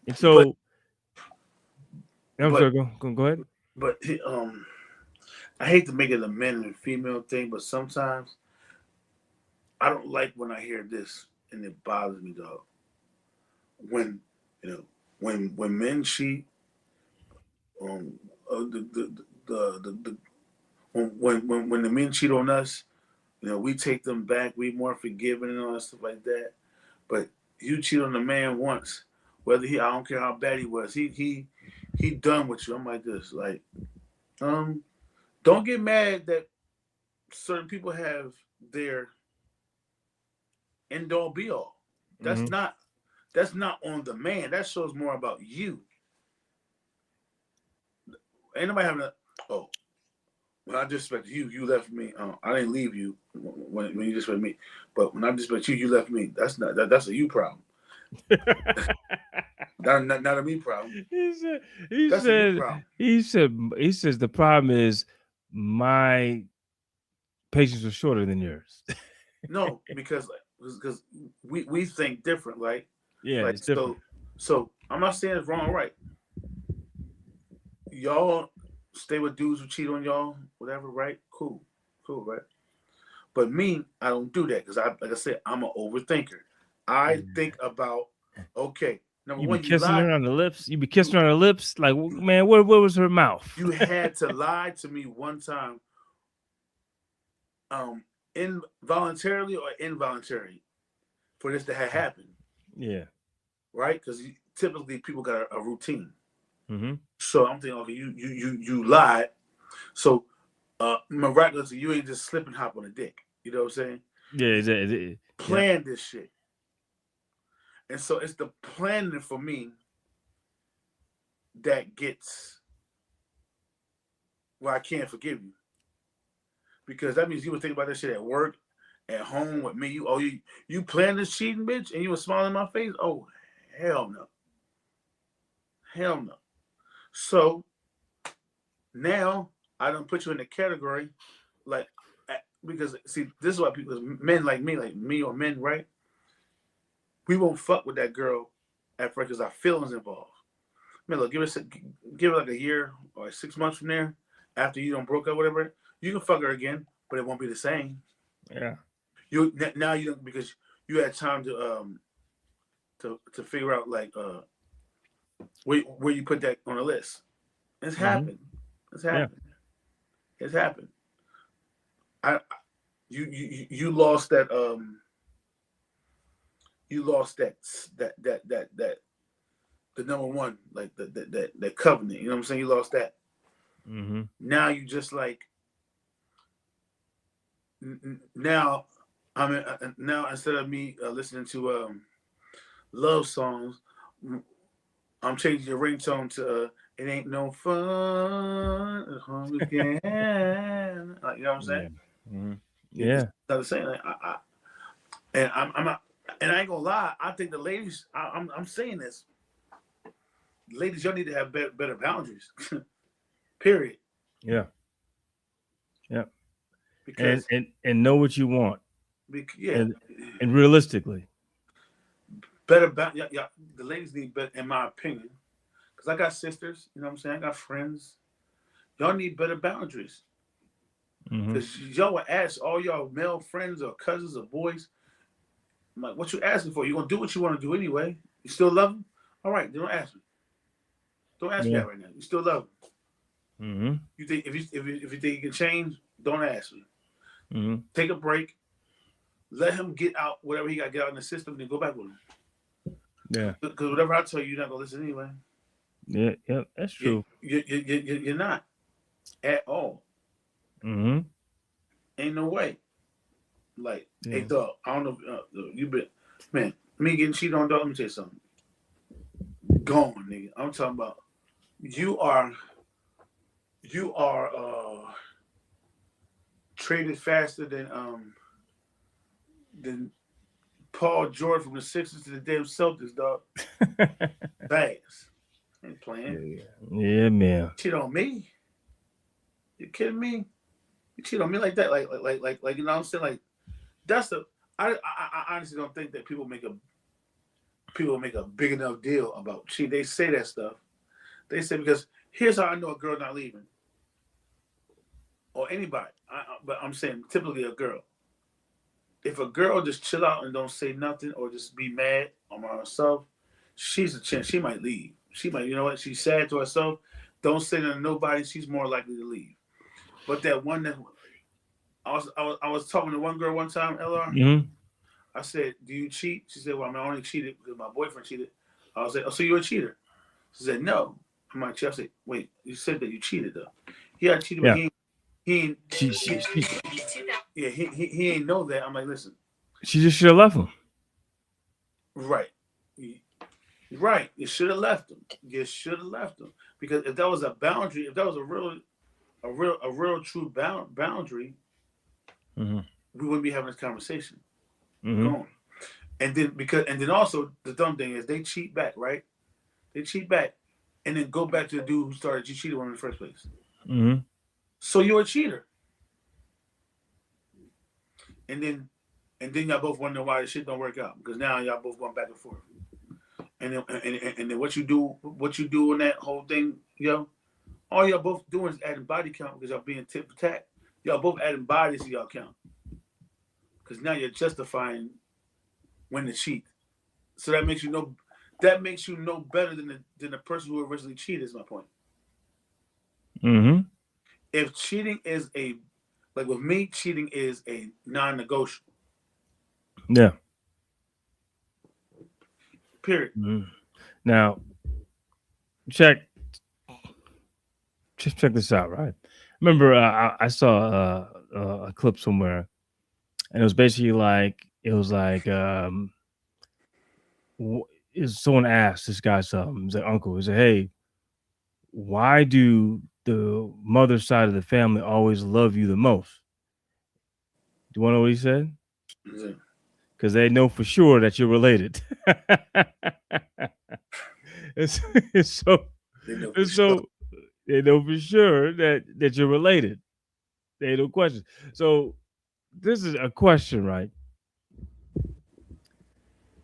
And But so I'm but sorry, go ahead. but I hate to make it a man and female thing, but sometimes I don't like when I hear this, and it bothers me, dog. When you know when men cheat, um, the when the men cheat on us, we take them back. We more forgiving and all that stuff like that. But you cheat on the man once, whether I don't care how bad he was, he done with you. I'm like this, like, don't get mad that certain people have their end all be all. That's Mm-hmm. not that's not on the man. That shows more about you. Ain't nobody having a oh when I disrespect you, you left me. I didn't leave you when you disrespect me, but when I disrespect you, you left me. That's not that's a you problem. Not a me problem. he said he That's a you said problem. he says the problem is my patience was shorter than yours. No, because we think different, right? Yeah, Like it's different. so I'm not saying it's wrong or right. Y'all stay with dudes who cheat on y'all, whatever, right? Cool, right? But me, I don't do that because like I said, I'm an overthinker. I think about okay, number You be one, you kissing lied. her on the lips. You be kissing her on the lips. Like, man, where was her mouth? You had to lie to me one time, um, involuntarily or involuntarily, for this to have happened, Yeah. right? Because typically people got a routine. Mm-hmm. So I'm thinking, okay, you lied. So miraculously, you ain't just slip and hop on a dick. You know what I'm saying? Yeah. You Yeah. plan this shit. And so it's the planning for me that gets where I can't forgive you. Because that means you were thinking about this shit at work, at home with me. You planned this cheating, bitch, and you were smiling in my face? Oh, hell no. Hell no. So now I don't put you in the category like because see, this is why people men like me or men, right? We won't fuck with that girl at first because our feelings involved. Man, look, give it like a year or 6 months from there, after you don't broke up, whatever. You can fuck her again, but it won't be the same. Yeah. You now you don't because you had time to figure out like where you put that on the list. It's Mm-hmm. happened. It's Yeah. happened. It's happened. I you lost that you lost that the number one, like that covenant. You know what I'm saying? You lost that. Mm-hmm. Now you just like now now instead of me listening to love songs, I'm changing your ringtone to "It Ain't No Fun as Long as We Can." Like, you know what I'm saying? Yeah. Mm-hmm. It's Yeah. not the same. Like, And I'm not, and I ain't gonna lie. I think the ladies, I'm saying this, ladies, y'all need to have better boundaries. Period. Yeah. Yeah. Because And know what you want. yeah, And realistically. better yeah, the ladies need better, in my opinion. Because I got sisters, you know what I'm saying? I got friends. Y'all need better boundaries. Because y'all will ask all y'all male friends or cousins or boys, I'm like, what you asking for? You gonna do what you want to do anyway. You still love them? All right, then don't ask me. Don't ask me that right now. You still love them. You think if you think you can change, don't ask me. Take a break. Let him get out whatever he got to get out in the system, then go back with him. Yeah. Because whatever I tell you, you're not gonna listen anyway. Yeah, that's true. You're not at all. Ain't no way. Like, hey, dog, I don't know. You been, man, me getting cheated on, dog. Let me tell you something. Gone, nigga. I'm talking about you are traded faster than Paul George from the Sixers to the damn Celtics, dog. Fast. Ain't playing. Yeah, man. Cheat on me? You kidding me? You cheat on me like that? Like you know what I'm saying? Like, that's the I honestly don't think that people make a big enough deal about cheating. They say that stuff. They say, because here's how I know a girl not leaving. Or anybody. But I'm saying typically a girl. If a girl just chill out and don't say nothing or just be mad on herself, she's a chance. She might leave. She might, you know what? She's sad to herself. Don't say nothing to nobody. She's more likely to leave. But that one that I was talking to one girl one time, LR. I said, "Do you cheat?" She said, "Well, I only cheated because my boyfriend cheated." I was like, "Oh, so you're a cheater?" She said, "No." I'm like, I said, "Wait, you said that you cheated though." Yeah, I cheated, but he ain't know that. I'm like, listen. She just should have left him. Right. Right. You should have left him. You should have left him. Because if that was a boundary, if that was a real true boundary, we wouldn't be having this conversation. And then also the dumb thing is they cheat back, right? They cheat back and then go back to the dude who started you cheating on in the first place. So you're a cheater. And then y'all both wonder why the shit don't work out, because now y'all both going back and forth. And then what you do in that whole thing, yo, all y'all both doing is adding body count because y'all being tit for tat. Y'all both adding bodies to y'all count. Because now you're justifying when to cheat. So that makes you know better than the person who originally cheated, is my point. If cheating is like with me, cheating is a non-negotiable. Yeah. Period. Now, check this out, right? Remember, I saw a clip somewhere, and it was basically like someone asked this guy something. His uncle. He said, "Hey, why do the mother side of the family always love you the most?" Do you want to know what he said? Because they know for sure that you're related. So they know for sure that you're related. They no question. So this is a question, right?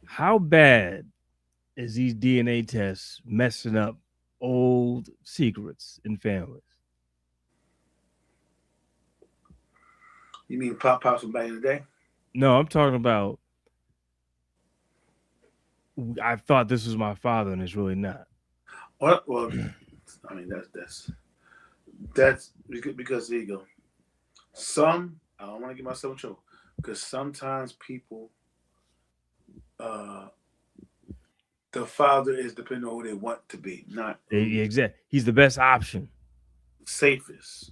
How bad is these DNA tests messing up old secrets in families? You mean Pops from back in the day? No, I'm talking about, I thought this was my father and it's really not. Well, I mean that's because there you go. I don't want to get myself in trouble, because sometimes people, the father is depending on who they want to be, not exactly. He's the best option, safest.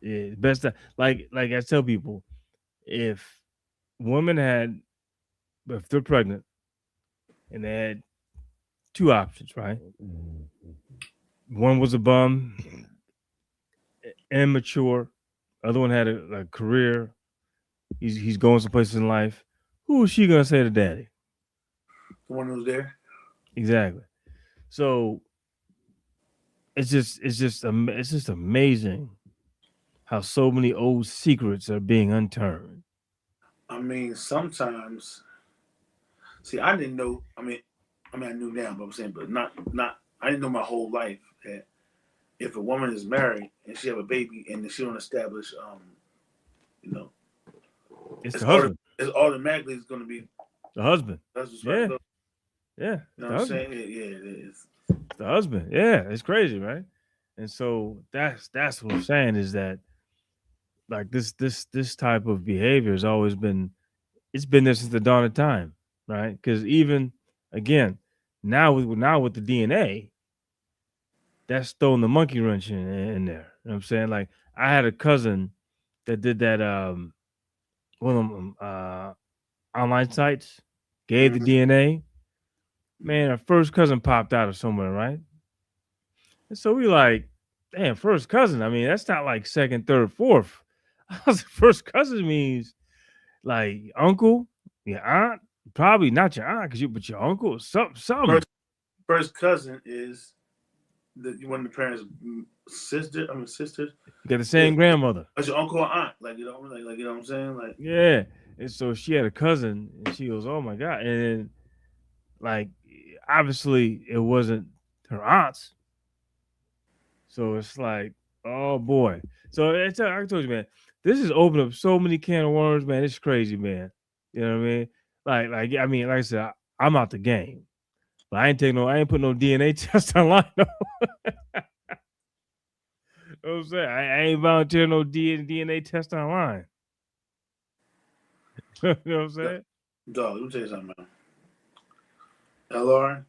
Yeah, best. Like I tell people, if they're pregnant and they had two options, right? One was a bum, immature. Other one had a career. He's going some places in life. who is she gonna say to daddy? The one who's there. Exactly. So it's just amazing how so many old secrets are being unturned. I mean, sometimes. See, I didn't know. I knew now, but I'm saying, but not. I didn't know my whole life that if a woman is married and she have a baby and she don't establish, you know, It's it's the husband. it's automatically it's going to be The husband. that's just Yeah. right. Yeah. You know The what I'm husband. saying? Yeah, it is. The husband. Yeah. It's crazy, right? And so that's what I'm saying is that like this type of behavior has always been it's been there since the dawn of time, right? Because even again, now with the DNA, that's throwing the monkey wrench in there. You know what I'm saying? Like I had a cousin that did that one of them online sites, gave the DNA. Man, our first cousin popped out of somewhere, right? And so we like, damn, first cousin. I mean, that's not like second, third, fourth. I was like, first cousin means like uncle, your aunt, probably not your aunt, but your uncle, something. First cousin is one of the parents' sisters. You got the same grandmother. That's your uncle or aunt, like you know what I'm saying, like Yeah. And so she had a cousin, and she goes, "Oh my god!" And then, like, obviously, it wasn't her aunt's. So it's like, oh boy. So it's I told you, man, this has opened up so many can of worms, man. It's crazy, man. You know what I mean? Like I said, I'm out the game, but I ain't putting no DNA test online. No. You know what I'm saying? I ain't volunteering no DNA test online. You know what I'm saying? dog. Let me tell you something, man. LR,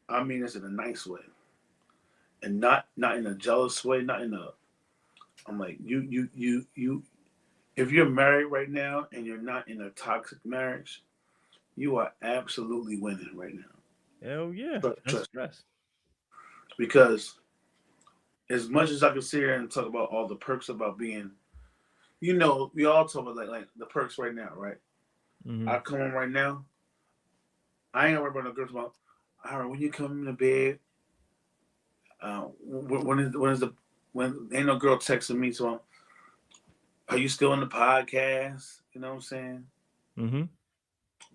I mean this in a nice way, and not in a jealous way, not in a. I'm like you. If you're married right now and you're not in a toxic marriage, you are absolutely winning right now. Hell yeah. Trust me. Stress. Because as much as I can sit here and talk about all the perks about being, we all talk about like the perks right now, right? Mm-hmm. I come home right now. I ain't worried about no girls about. All right, when you come into bed, when ain't no girl texting me, so are you still in the podcast? You know what I'm saying? Mm-hmm.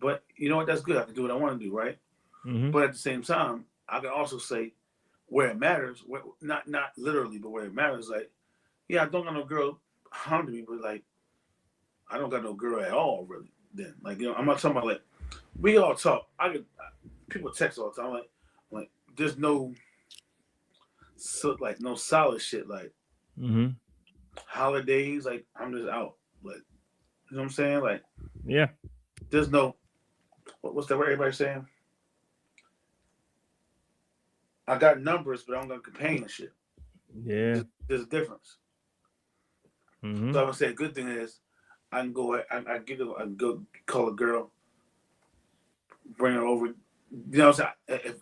But you know what? That's good. I can do what I want to do, right? Mm-hmm. But at the same time, I can also say where it matters, not literally, but where it matters. Like, yeah, I don't got no girl hounding me, but like, I don't got no girl at all, really. Then, like, I'm not talking about like we all talk. People text all the time. Like there's no no solid shit. Like Mm-hmm. holidays, like I'm just out. Like you know what I'm saying? Like yeah, there's no what's that word everybody's saying? I got numbers, but I don't got companionship. Yeah, there's a difference. Mm-hmm. So I would say a good thing is I can go. I go call a girl, bring her over. You know what I'm saying?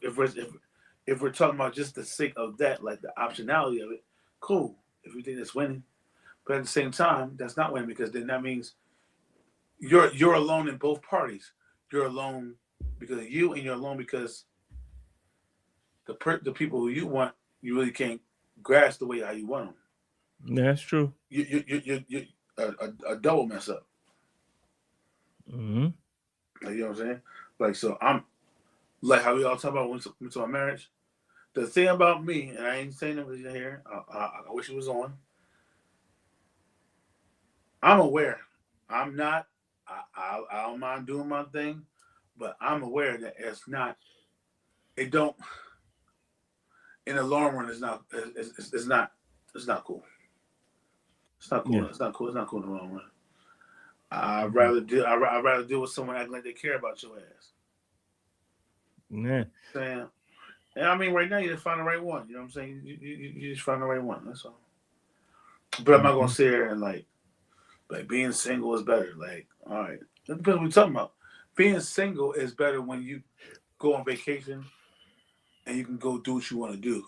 If we're talking about just the sake of that, like the optionality of it, cool. If you think that's winning, but at the same time, that's not winning because then that means you're alone in both parties. You're alone because of you, and you're alone because the people who you want, you really can't grasp the way how you want them. Yeah, that's true. You a double mess up. Mm-hmm. Like, you know what I'm saying? Like, so I'm like how we all talk about when we talk about marriage. The thing about me, and I ain't saying it was here. I wish it was on. I'm aware. I'm not. I don't mind doing my thing, but I'm aware that it's not. It don't. In the long run, it's not. It's not. It's not cool. It's not cool. Yeah. It's not cool. It's not cool in the long run. I'd rather deal with someone acting like they care about your ass. Yeah. Saying, and I mean, right now you just find the right one. You know what I'm saying? You just find the right one. That's all. But I'm not gonna sit here and like being single is better. Like, all right, that depends what we're talking about. Being single is better when you go on vacation and you can go do what you want to do.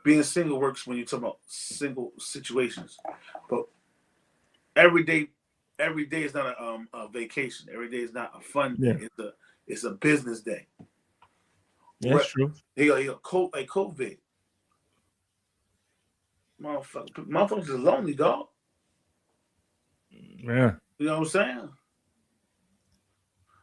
Being single works when you're talking about single situations, but everyday every day is not a vacation. Every day is not a fun Yeah. day. It's a business day. That's true. He like COVID. Motherfuckers is lonely, dog. Yeah. You know what I'm saying?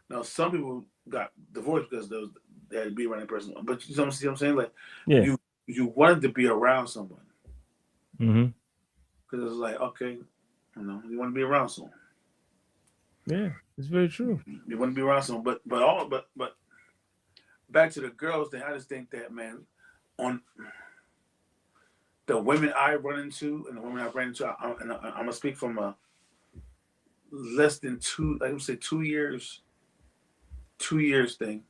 Now some people got divorced because they had to be around that person. But you know what I'm saying? Like Yeah. you wanted to be around someone. Mm-hmm. Because it's like, okay, you want to be around someone. Yeah, it's very true. You want to be around someone. But back to the girls thing, I just think that, man, on the women I run into and the women I've ran into, I'm gonna speak from a less than two, like I would say 2 years thing.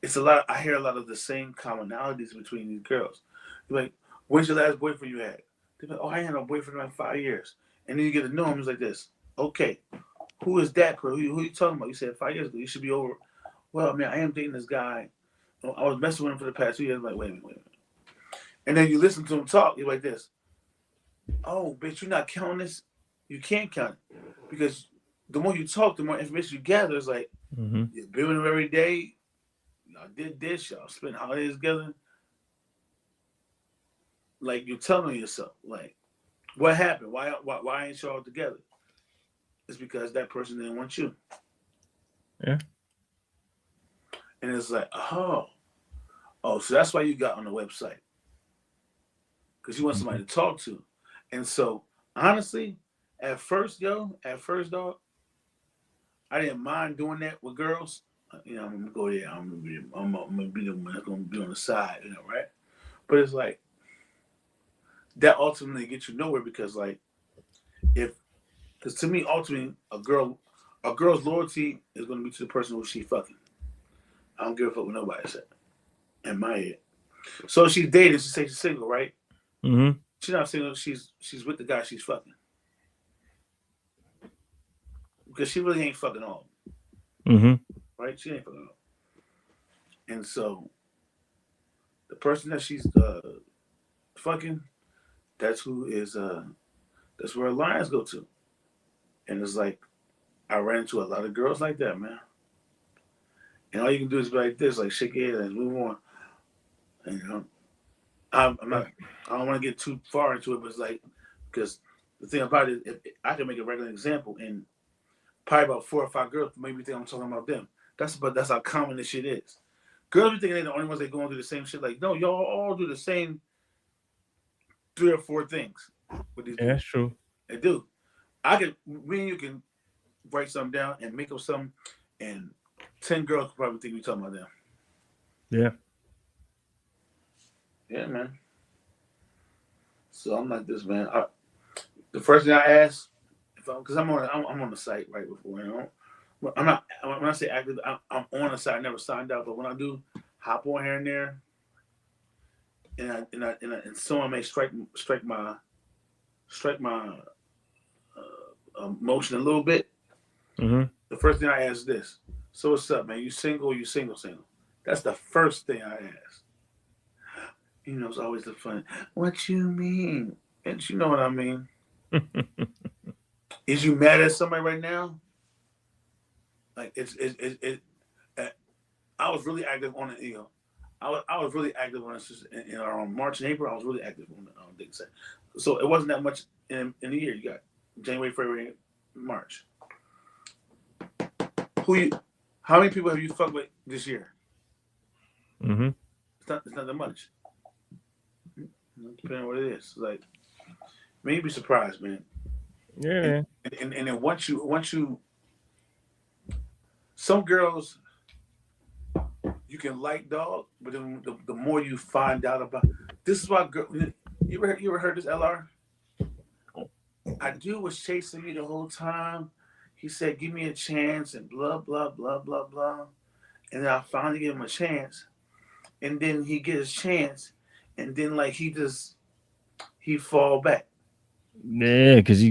It's a lot. I hear a lot of the same commonalities between these girls. You're like, when's your last boyfriend you had? They're like, oh, I had no boyfriend in like 5 years. And then you get to know him. It's like this. Okay, who is that? Who you talking about? You said 5 years ago. You should be over. Well, man, I am dating this guy. I was messing with him for the past 2 years. I'm like, wait a minute. And then you listen to him talk. You're like this. Oh, bitch, you're not counting this. You can't count it because the more you talk, the more information you gather. It's like you're building them every day. Y'all did this. Y'all spent holidays together. Like you're telling yourself, like, what happened? Why ain't y'all together? It's because that person didn't want you. Yeah. And it's like, oh, so that's why you got on the website. Because you want somebody to talk to. And so, honestly, at first, dog, I didn't mind doing that with girls. I'm gonna go there. I'm gonna be the one that's gonna be on the side, right? But it's like that ultimately gets you nowhere because, like, because to me, ultimately, a girl's loyalty is gonna be to the person who she fucking. I don't give a fuck what nobody said. In my head. So she's dating. She says she's single, right? Mm-hmm. She's not single. She's with the guy she's fucking. Because she really ain't fucking all. Mm-hmm. Right? She ain't fucking all. And so the person that she's fucking, that's where lines go to. And it's like, I ran into a lot of girls like that, man. And all you can do is be like this, like shake your head and move on. And I don't want to get too far into it, but it's like, because the thing about it, if I can make a regular example, and probably about 4 or 5 girls maybe think I'm talking about them. That's how common this shit is. Girls be thinking they're the only ones that going through the same shit. Like, no, y'all all do the same 3 or 4 things with these. Yeah, that's true. They do. Me and you can write something down and make up something, and 10 girls probably think we talking about them. Yeah. Yeah, man. So I'm like this, man. The first thing I ask, because I'm on the site right before, I'm not. When I say active, I'm on the site. I never signed up, but when I do hop on here and there, and someone may strike my motion a little bit. Mm-hmm. The first thing I ask is this: so what's up, man? You single? You single? That's the first thing I ask. It's always the fun. What you mean? And you know what I mean. Is you mad at somebody right now? Like I was really active on it. I was really active on it in March and April. I was really active on the thing. So it wasn't that much in the year. You got January, February, March. How many people have you fucked with this year? Mm-hmm. It's not that much. Depending on what it is. Like, man, you'd be surprised, man. Yeah. And then once you some girls you can like, dog, but then the more you find out about this is why you ever heard this, LR? I dude was chasing me the whole time. He said, give me a chance and blah blah blah blah blah. And then I finally give him a chance. And then he gets his chance, and then like he fall back. Yeah, because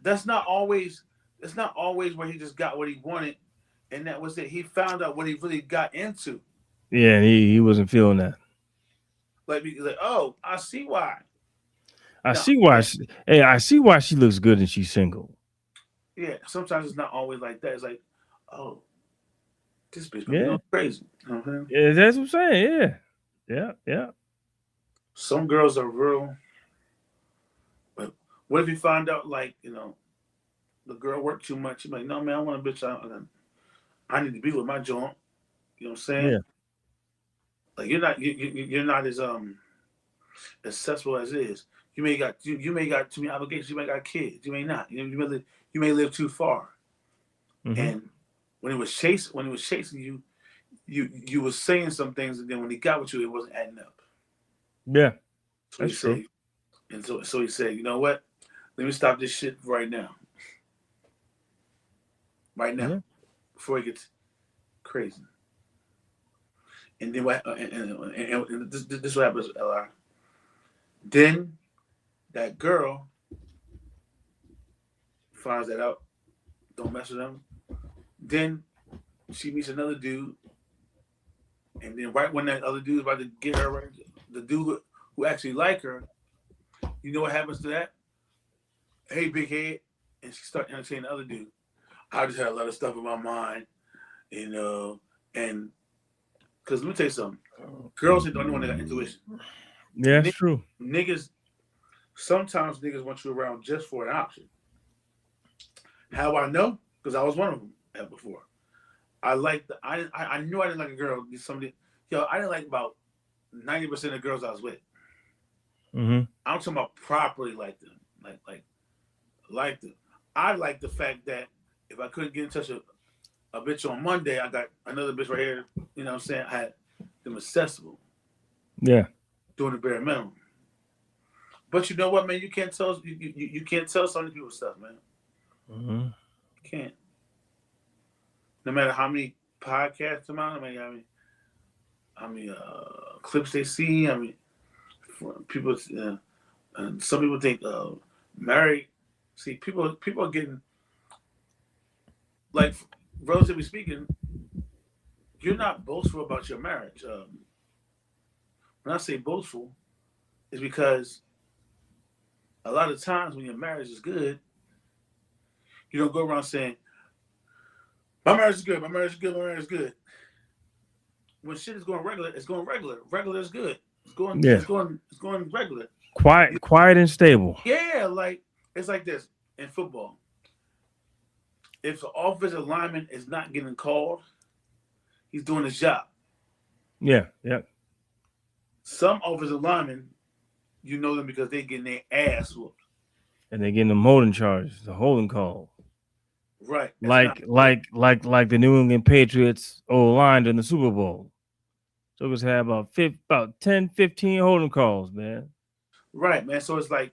that's not always where he just got what he wanted, and that was it. He found out what he really got into. Yeah, and he wasn't feeling that. Like, oh, I see why. I see why she looks good and she's single. Yeah, sometimes it's not always like that. It's like, oh, this bitch might be Yeah, going crazy. You know what I'm saying? yeah, that's what I'm saying. Yeah, yeah, yeah. Some girls are real, but what if you find out like the girl worked too much? You're like, no man, I want a bitch. I need to be with my joint. You know what I'm saying? Yeah. Like you're not as successful as is. You may got too many obligations. You may got kids. You may not. You may live too far. Mm-hmm. And when he was chasing you, you was saying some things, and then when he got with you, it wasn't adding up. Yeah, So he that's true. said, and so he said, you know what? Let me stop this shit right now, Yeah. before it gets crazy. And then what? And this what happens, LR. Then that girl finds that out. Don't mess with him. Then she meets another dude, and then right when that other dude's about to get her, right, the dude who actually like her, you know what happens to that? Hey, big head, and she start entertaining the other dude. I just had a lot of stuff in my mind, you know, and because let me tell you something, girls ain't the only one that got intuition. Yeah, that's true. Niggas, sometimes niggas want you around just for an option. How I know? Because I was one of them before. I knew I didn't like a girl. Somebody, I didn't like about 90% of girls I was with. Mm-hmm. I'm talking about properly like them, like them. I like the fact that if I couldn't get in touch with a bitch on Monday, I got another bitch right here. You know what I'm saying? I had them accessible, Yeah. doing the bare minimum. But you know what, man? You can't tell you can't tell some people stuff, man. Mm-hmm. You can't. No matter how many podcasts come out, how many clips they see. I mean, people. And some people think married. See, people are getting like, relatively speaking, you're not boastful about your marriage. When I say boastful, it's because a lot of times when your marriage is good, you don't go around saying, "My marriage is good. My marriage is good. My marriage is good." When shit is going regular, it's going regular. Regular is good. It's going. Yeah. It's going. It's going regular. Quiet and stable. Yeah, like it's like this in football. If the offensive lineman is not getting called, he's doing his job. Yeah. Yeah. Some offensive linemen, you know them because they getting their ass whooped. And they're getting them holding charges, the holding call. Right. That's not Like the New England Patriots O line in the Super Bowl. So it's had about 10, 15 holding calls, man. right, man. So it's like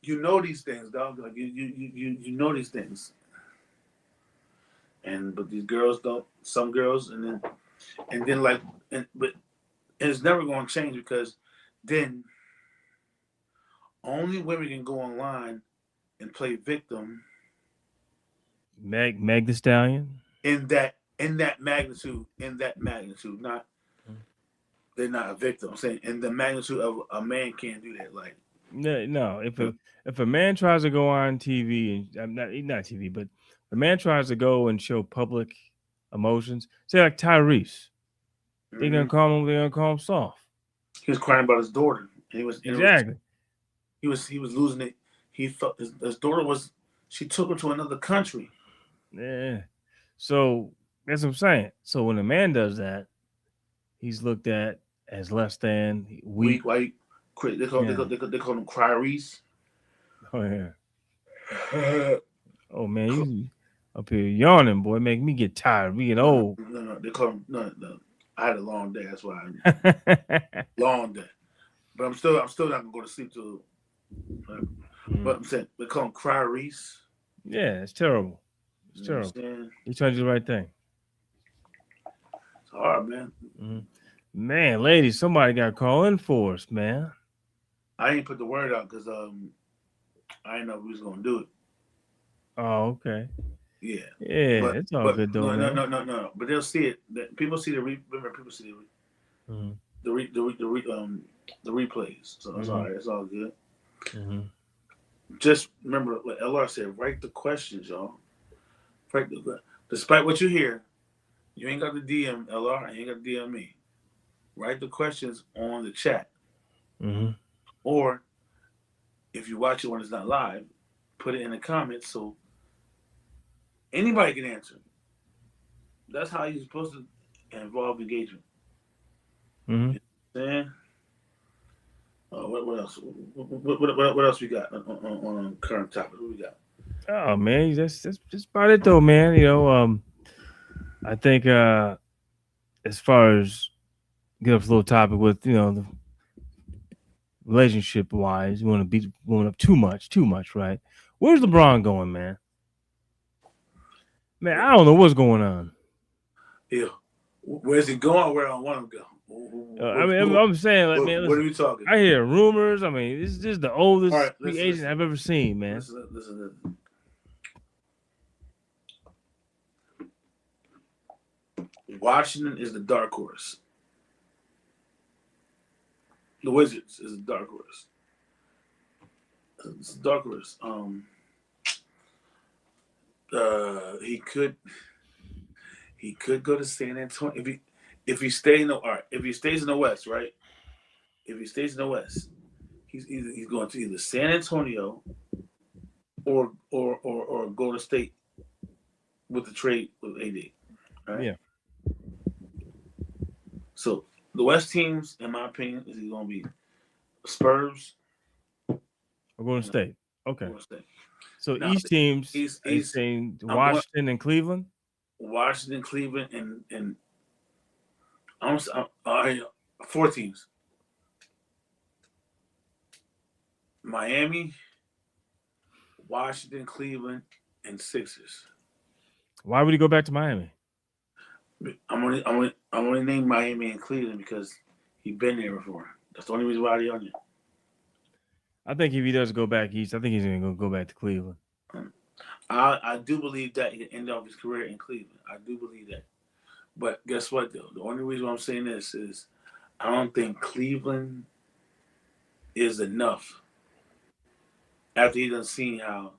you know these things, dog. Like you know these things. And but these girls don't. Some girls, and then like, but it's never going to change because then only women can go online and play victim Meg the Stallion. in that magnitude. Not, they're not a victim. I'm saying in the magnitude of a man can't do that. Like, No. If a man tries to go on TV and I'm not TV, but a man tries to go and show public emotions, say like Tyrese, mm-hmm. they're gonna call him soft. He was crying about his daughter. And Exactly. he was losing it. He felt his daughter was, she took him to another country. Yeah. So that's what I'm saying. So when a man does that, he's looked at as less than weak. Weak, white, they call Yeah. they call him Cryreese. Oh yeah. Oh man, you up here yawning, boy, make me get tired. We get old. No, they call him no. I had a long day, that's why long day. But I'm still not gonna go to sleep till. But I'm saying they call him Cryreese. Yeah, it's terrible. It's You know terrible. what I'm saying? He's trying to do the right thing. It's hard, man. Man, ladies, somebody got to call in for us, man. I ain't put the word out because I didn't know we was gonna do it. Oh, okay. Yeah. Yeah, But it's all good though, man. no. But they'll see it. People see remember people see the replays. So it's all right. It's all good. just remember, like LR said, write the questions, y'all. Despite what you hear, you ain't got to DM LR, and you ain't got to DM me. Write the questions on the chat. Mm-hmm. Or if you watch it when it's not live, put it in the comments so anybody can answer. That's how you're supposed to involve engagement. Mm-hmm. You know what I'm saying? What else? What else we got on current topic? What we got? Oh man, that's about it though, man. I think as far as get off a little topic with the relationship wise, you want to be blowing up too much, right? Where's LeBron going, man? Man, I don't know what's going on. Yeah, where's he going? Where I want him to go? I mean, I'm saying, like, man, What are listen, we talking? I hear rumors. I mean, this is the oldest free agent listen. I've ever seen, man. Listen. Washington is the dark horse. The Wizards is the dark horse. It's the dark horse. He could go to San Antonio if he stays in the if he stays in the West, right? If he stays in the West, he's going to either San Antonio or go to State with the trade with AD. Right? Yeah. So the West teams, in my opinion, is going to be Spurs. We're going to State. Okay. State. So now, East teams, East saying Washington and Cleveland. Washington, Cleveland, and I'm 4 teams. Miami, Washington, Cleveland, and Sixers. Why would he go back to Miami? I'm only named Miami and Cleveland because he's been there before. That's the only reason why they're on you. I think if he does go back east, I think he's going to go back to Cleveland. I do believe that he can end off his career in Cleveland. I do believe that. But guess what, though? The only reason why I'm saying this is I don't think Cleveland is enough. After he done seen how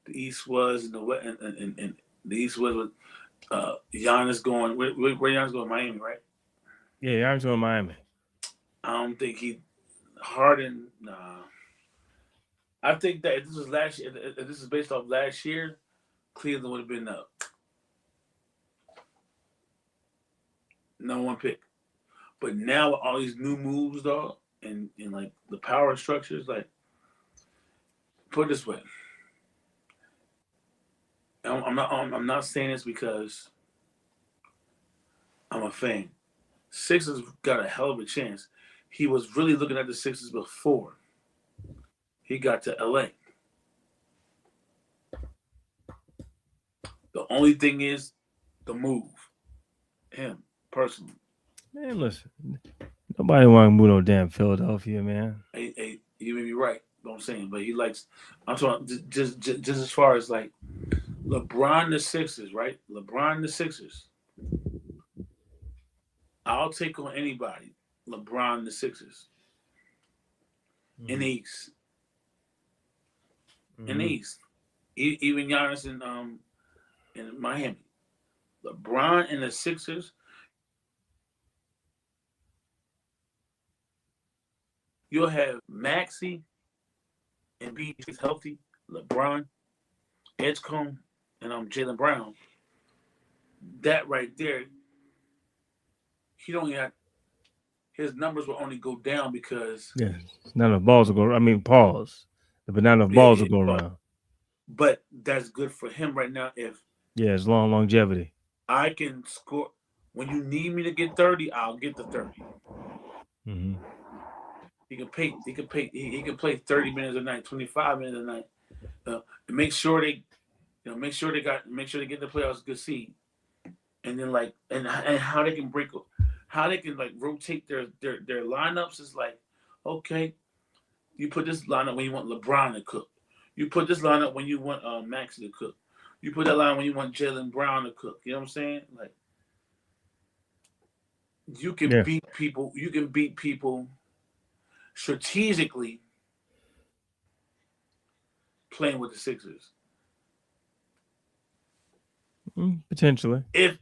the East was and the West, and the East was with Giannis going, where Giannis going? Miami, right? Yeah, Giannis going to Miami. I don't think Harden. Nah. I think that if this was last year, if this is based off last year, Cleveland would have been up. No one pick. But now with all these new moves, dog, and like the power structures, like put it this way. I'm not saying this because I'm a fan. Sixers got a hell of a chance. He was really looking at the Sixers before he got to LA. The only thing is the move. Him, personally. Man, listen. Nobody want to move no damn Philadelphia, man. Hey, you may be right, what I'm saying, but he likes. I'm talking just as far as like LeBron the Sixers, right? LeBron the Sixers. I'll take on anybody. LeBron the Sixers. Mm-hmm. In the East. Mm-hmm. In the East. Even Giannis in Miami. LeBron and the Sixers. You'll have Maxey and be healthy. LeBron, Edgecombe, and Jaylen Brown. That right there, he don't have his numbers will only go down because none of balls will go. I mean, pause, but none of balls will go around. But that's good for him right now. It's long longevity. I can score when you need me to get 30. I'll get the 30. Mm-hmm. He can play 30 minutes a night, 25 minutes a night. Make sure they get the playoffs a good seed, and then and how they can rotate their lineups is like, okay, you put this lineup when you want LeBron to cook, you put this lineup when you want Max to cook, you put that line when you want Jaylen Brown to cook. You know what I'm saying? Like you can beat people. You can beat people strategically playing with the Sixers. Potentially. If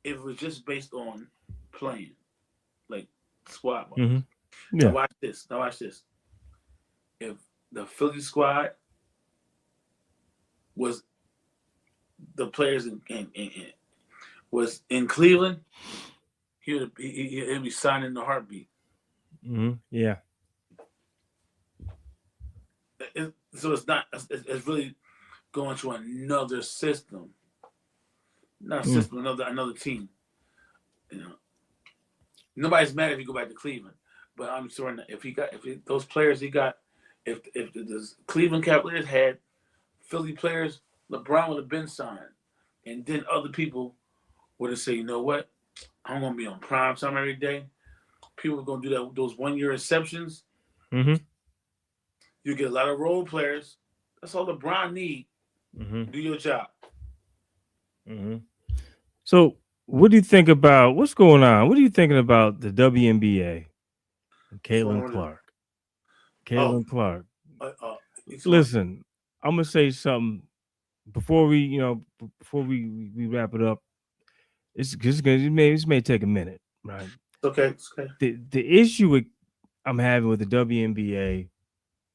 it was just based on playing, like squad wise. Mm-hmm. Now Yeah. watch this. Now watch this. If the Philly squad was the players was in Cleveland, he'd be signing the heartbeat. Mm-hmm. Yeah. So it's not. It's really going to another system, not a system, another team. You know, nobody's mad if you go back to Cleveland, but I'm sure if those players he got, if the Cleveland Cavaliers had Philly players, LeBron would have been signed, and then other people would have said, you know what, I'm gonna be on prime time every day. People are gonna do that. Those 1 year exceptions. Mm-hmm. You get a lot of role players. That's all LeBron need. Mm-hmm. Do your job. Mm-hmm. So, what do you think about what's going on? What are you thinking about the WNBA? Caitlin Clark. Caitlin Clark. Listen, I'm gonna say something before we wrap it up. It's just this may take a minute, right? Okay. The issue I'm having with the WNBA,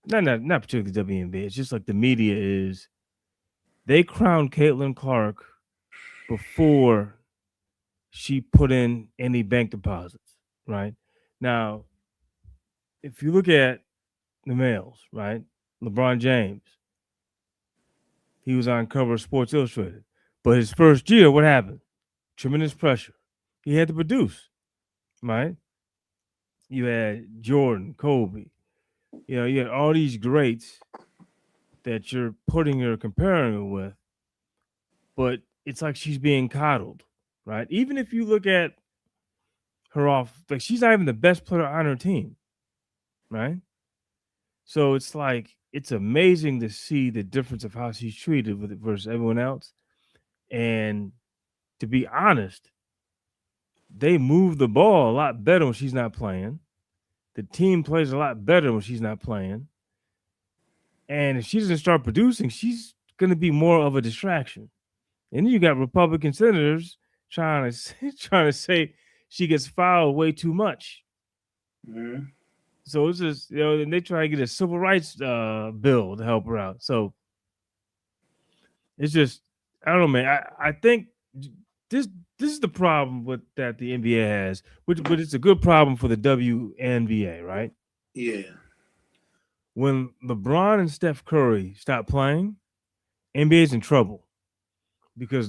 not particularly the WNBA, it's just like the media is. They crowned Caitlin Clark before she put in any bank deposits, right? Now, if you look at the males, right? LeBron James, he was on cover of Sports Illustrated. But his first year, what happened? Tremendous pressure. He had to produce, right? You had Jordan, Kobe. You know, you had all these greats that you're comparing her with. But it's like she's being coddled, right? Even if you look at her off, like she's not even the best player on her team, right? So it's like it's amazing to see the difference of how she's treated versus everyone else. And to be honest, they move the ball a lot better when she's not playing. The team plays a lot better when she's not playing. And if she doesn't start producing, she's going to be more of a distraction. And then you got Republican senators trying to say she gets fouled way too much. Mm-hmm. So it's just, and they try to get a civil rights bill to help her out. So it's just, I don't know, man. I think this is the problem that the NBA has, but it's a good problem for the WNBA, right? Yeah. When LeBron and Steph Curry stop playing, NBA's in trouble. Because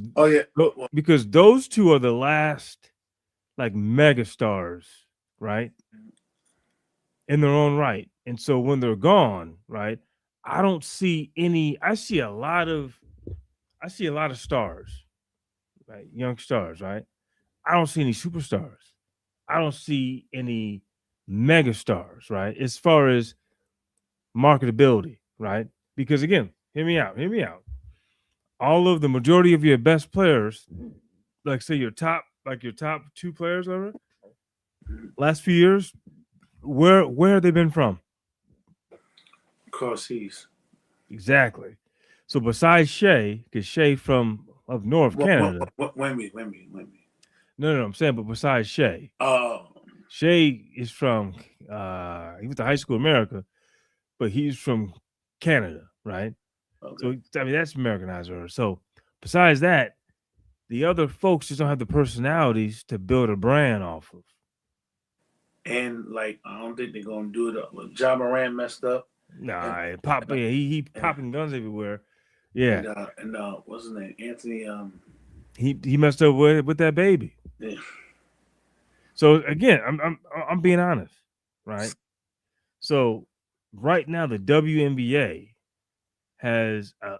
because those two are the last like mega stars, right? In their own right. And so when they're gone, right, I don't see any. I see a lot of stars, right? Young stars, right? I don't see any superstars. I don't see any mega stars, right? As far as marketability, right? Because again, hear me out. All of the majority of your best players, like say your top two players ever, last few years, where have they been from? Cross seas. Exactly. So besides Shea, because Shea from up north Canada. Wemby. No, I'm saying, but besides Shea. Shea is from he went to high school in America, but he's from Canada, right? Okay. So I mean that's Americanized her. So besides that, the other folks just don't have the personalities to build a brand off of. And like I don't think they're gonna do it. When Ja Morant messed up. Nah, he popping guns everywhere. Yeah. And what's his name? Anthony. He messed up with that baby. Yeah. So again, I'm being honest, right? So right now the WNBA has an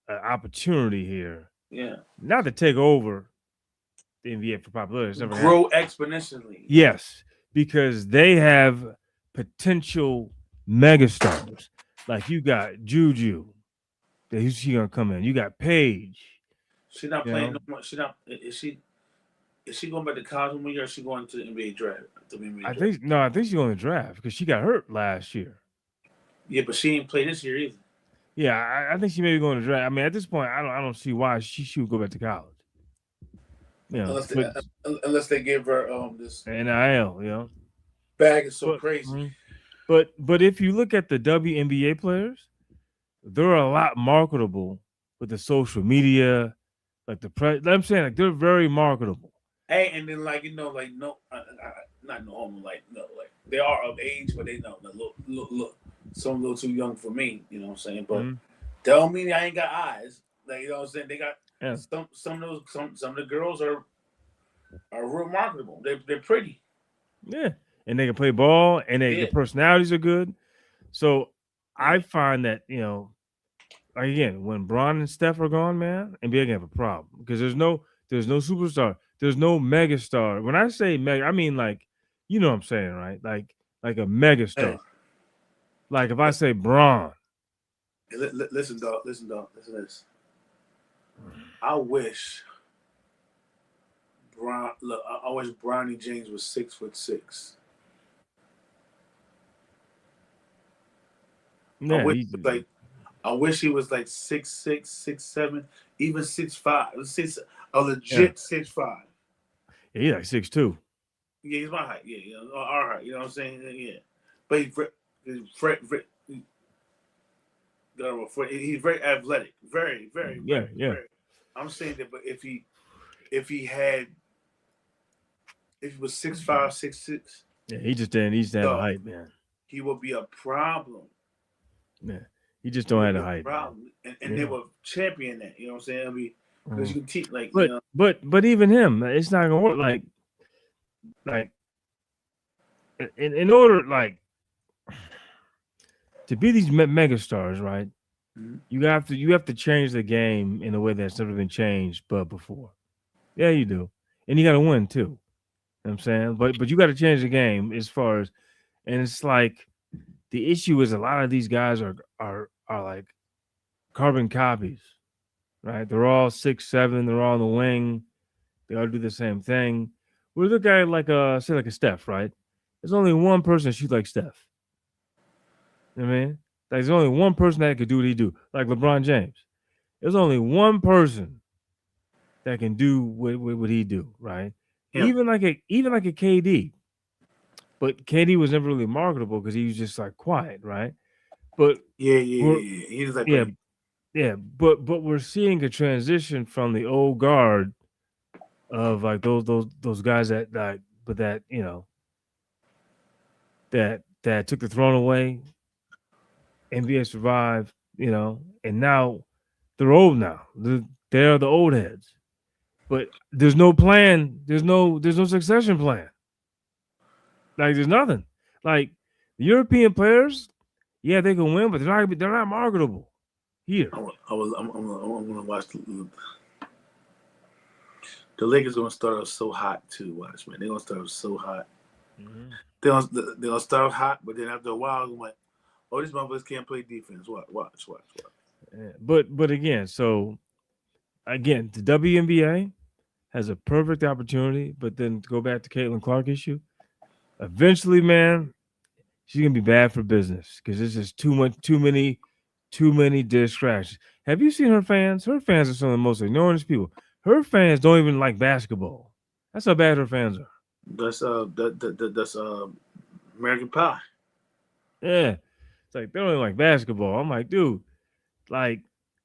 opportunity here. Yeah. Not to take over the NBA for popularity. Grow exponentially. Yes, because they have potential megastars. Like you got Juju. Who's she gonna come in? You got Paige. She's not playing no more. She not. Is she going back to college one year? Or is she going to the NBA draft? I think she's going to draft because she got hurt last year. Yeah, but she ain't played this year either. Yeah, I think she may be going to draft. I mean, at this point, I don't see why she would go back to college. You know, but Unless they give her this NIL, you know. bag is so But crazy. but if you look at the WNBA players, they're a lot marketable with the social media, like the press. I'm saying like they're very marketable. Hey, and then like no, not normal, like they are of age, but they know look, some a little too young for me. You know what I'm saying? But that don't mean I ain't got eyes. Like you know what I'm saying? They got some of the girls are real marketable. They're pretty. Yeah, and they can play ball, and their personalities are good. So I find that like again, when Bron and Steph are gone, man, NBA gonna have a problem because there's no superstar, there's no megastar. When I say mega, I mean like you know what I'm saying, right? Like a megastar. Hey. Like if I say Bron. Listen, dog. Listen to this. I wish Bronny James was 6'6". Yeah, I wish he was like 6'6", 6'7", even 6'5", a legit 6'5". Yeah, he's like 6'2". Yeah, he's my height. Yeah, our height. You know what I'm saying? Yeah, but he's very athletic, very. Very. I'm saying that, but if he was 6'5", 6'6", yeah, he just didn't. He just have a height, man. He would be a problem. Yeah, he just don't have the height. Problem, and they will champion that. You know what I'm saying? I mean, because you can teach like. But even him, it's not gonna work. Like in order to be these mega stars, right? Mm-hmm. You have to change the game in a way that's never been changed but before. Yeah, you do. And you got to win too. You know what I'm saying? But you got to change the game as far as, and it's like the issue is a lot of these guys are like carbon copies, right? They're all 6'7", they're all on the wing, they all do the same thing. We look at it like a Steph, right? There's only one person that shoots like Steph. You know what I mean? Like, there's only one person that could do what he do, like LeBron James. There's only one person that can do what he do, right? Yeah. Even like a KD, but KD was never really marketable because he was just like quiet, right? But yeah. He was like but we're seeing a transition from the old guard of like those guys that that took the throne away. NBA survived, and now they're old now. They're the old heads. But there's no plan. There's no succession plan. Like there's nothing. Like the European players, yeah, they can win, but they're not marketable here. I'm gonna watch the Lakers. Gonna start off so hot too. Watch, man. They're gonna start off so hot. Mm-hmm. They're gonna start off hot, but then after a while, I'm like, oh, these motherfuckers can't play defense. Watch. Yeah, but again, the WNBA has a perfect opportunity, but then to go back to Caitlin Clark issue, eventually, man, she's gonna be bad for business because there's just too many distractions. Have you seen her fans? Her fans are some of the most ignorant people. Her fans don't even like basketball. That's how bad her fans are. That's American Pie. Yeah, it's like they don't even like basketball. I'm like, dude, like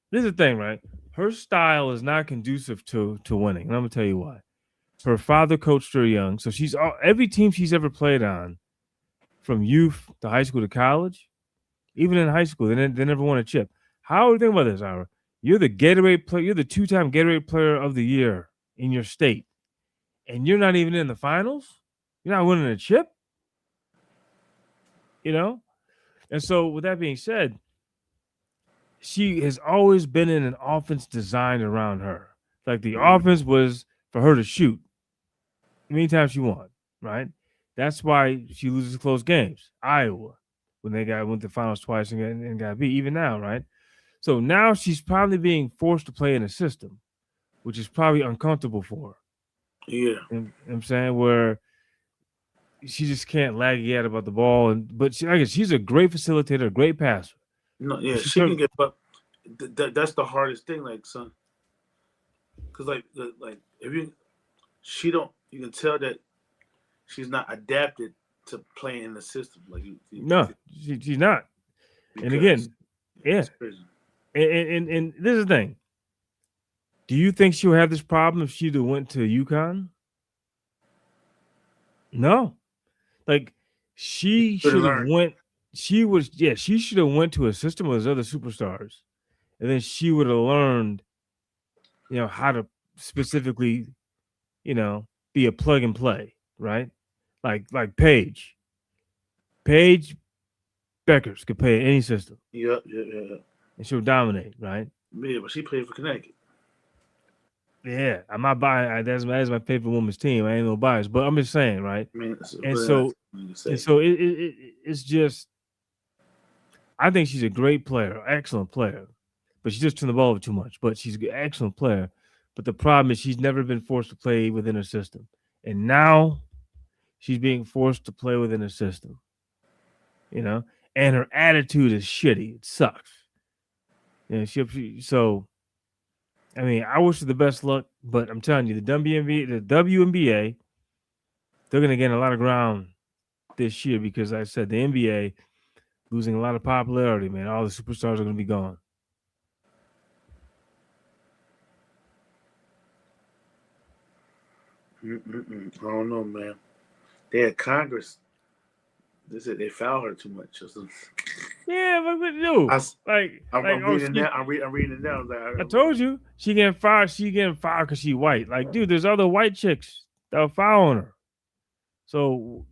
this is the thing, right? Her style is not conducive to winning, and I'm gonna tell you why. Her father coached her young, so every team she's ever played on, from youth to high school to college, even in high school, they never won a chip. How do you think about this, Ira? You're the Gatorade player. You're the 2-time Gatorade Player of the Year in your state, and you're not even in the finals. You're not winning a chip. And so with that being said, she has always been in an offense designed around her. Like the offense was for her to shoot anytime she wants, right? That's why she loses close games. Iowa, when they went to the finals twice and got beat, even now, right? So now she's probably being forced to play in a system, which is probably uncomfortable for her. Yeah. You know what I'm saying? Where she just can't lag yet about the ball. But she's a great facilitator, a great passer. No, yeah, she can get up. that's the hardest thing, like son, because like if you can tell that she's not adapted to playing in the system, like No, she's not. And because again, yeah. it's crazy. And this is the thing. Do you think she'll have this problem if she'd have went to UConn? No. Like she Could've should have learned. went. She should have went to a system with other superstars, and then she would have learned, how to specifically, be a plug and play, right? Like Paige Beckers could play any system, Yeah. and she'll dominate, right? Yeah, but she played for Connecticut. Yeah, I'm not buying. That is my favorite women's team. I ain't no bias, but I'm just saying, right? I mean, it's And really so, nice thing to say. and so it's just. I think she's a great player, excellent player, but she just turned the ball over too much. But she's an excellent player. But the problem is she's never been forced to play within her system, and now she's being forced to play within her system. And her attitude is shitty. It sucks. So. I mean, I wish her the best luck, but I'm telling you, the WNBA, they're going to gain a lot of ground this year because I said the NBA losing a lot of popularity, man. All the superstars are going to be gone. I don't know, man. They had Congress. They said they fouled her too much. Yeah, but no. I'm reading that. I'm reading it now. I told you she getting fired. She getting fired because she white. Like, dude, there's other white chicks that are fouling her. So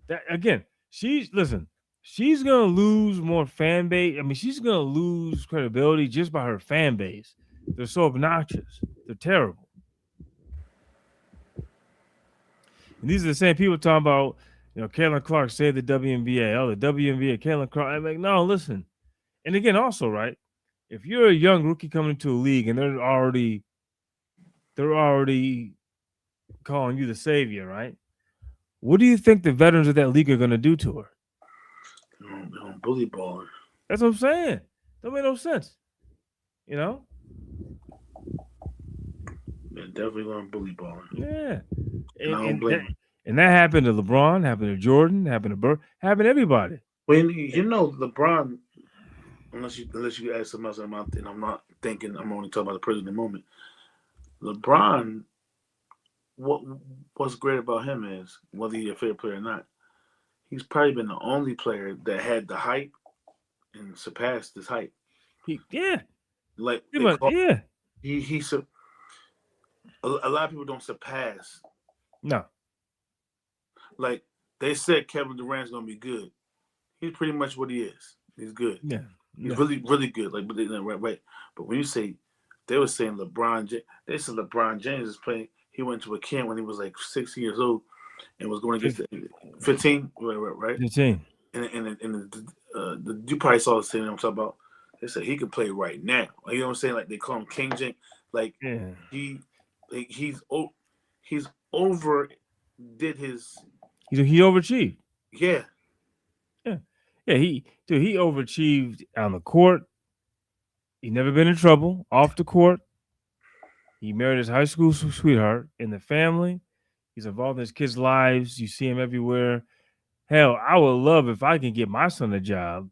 that again, she's gonna lose more fan base. I mean, she's gonna lose credibility just by her fan base. They're so obnoxious. They're terrible. And these are the same people talking about, Caitlin Clark saved the WNBA. Oh, the WNBA, Caitlin Clark. I'm like, no, listen. And again, also, right, if you're a young rookie coming into a league and they're already calling you the savior, right? What do you think the veterans of that league are going to do to her? They're gonna bully ball her. That's what I'm saying. That make no sense. They're definitely gonna bully ball her. Yeah. And that happened to LeBron, happened to Jordan, happened to Burke, happened to everybody. When LeBron, unless you ask something else, and I'm not thinking, I'm only talking about the present moment. LeBron, what's great about him is, whether he's a fair player or not, he's probably been the only player that had the hype and surpassed this hype. Like a lot of people don't surpass. No. Like they said, Kevin Durant's gonna be good. He's pretty much what he is. He's good. Yeah. He's really, really good. Like, right. But when you say, they were saying LeBron James. They said LeBron James is playing. He went to a camp when he was like 6 years old, and was going against 15. Right. 15. And you probably saw the same. I'm talking about. They said he could play right now. Like, you know what I'm saying? Like they call him King James. Like he's overdid his. He overachieved. Yeah. He overachieved on the court. He never been in trouble off the court. He married his high school sweetheart in the family. He's involved in his kids' lives. You see him everywhere. Hell, I would love if I can get my son a job.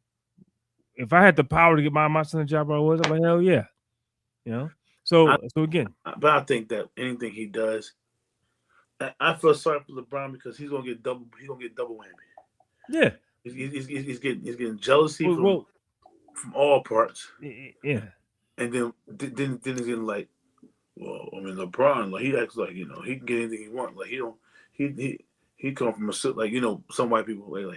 If I had the power to get my son a job, I'm like, hell yeah. So again. But I think that anything he does, I feel sorry for LeBron because he's gonna get double whammy. Yeah. He's getting jealousy from all parts. Yeah. And then he's getting like, well, I mean, LeBron, like he acts like, he can get anything he wants. Like he come from some white people like.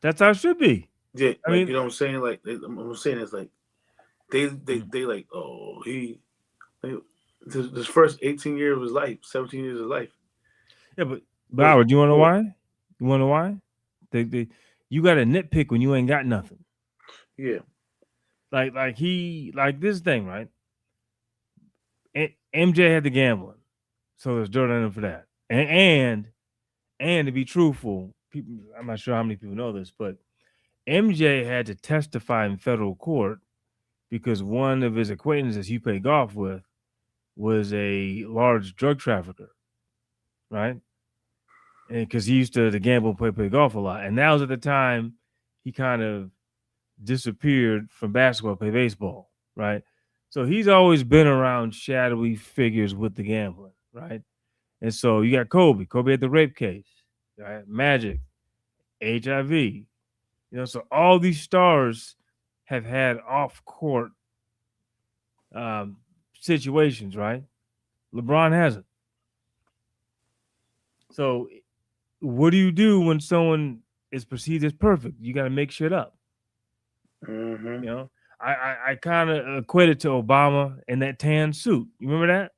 That's how it should be. Yeah, I mean, you know what I'm saying? Like I'm saying it's like they like, oh, his first 18 years of his life, 17 years of his life. Yeah, but Howard, you want to know why? You want to know why? You got to nitpick when you ain't got nothing. Yeah. Like this thing, right? MJ had the gambling, so there's dirt on him for that. And to be truthful, people, I'm not sure how many people know this, but MJ had to testify in federal court because one of his acquaintances he played golf with was a large drug trafficker, right? And because he used to gamble and play golf a lot, and that was at the time he kind of disappeared from basketball, play baseball, right? So he's always been around shadowy figures with the gambling, right? And so you got Kobe had the rape case, right? Magic, HIV, so all these stars have had off court situations, right? LeBron hasn't. So what do you do when someone is perceived as perfect? You got to make shit up. Mm-hmm. I kind of equate it to Obama in that tan suit. You remember that?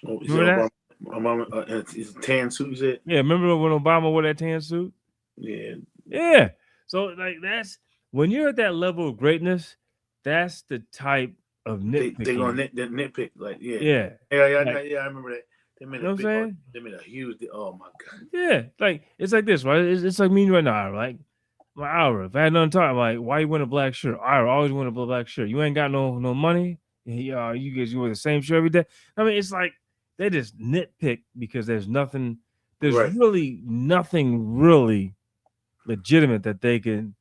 Oh, remember that? Obama, it's a tan suit, you said? Yeah, remember when Obama wore that tan suit? Yeah. Yeah. So like that's when you're at that level of greatness, that's the type of nitpicking. They gonna nitpick, like Yeah. I remember that. They made a big, they made a huge. Oh my god. Yeah, like it's like this, right? It's like me right now, right? My Ira, if I had nothing to talk, I'm like, why you wearing a black shirt? Ira always wearing a black shirt. You ain't got no money. You guys wear the same shirt every day. I mean, it's like they just nitpick because there's nothing. There's really nothing really legitimate that they could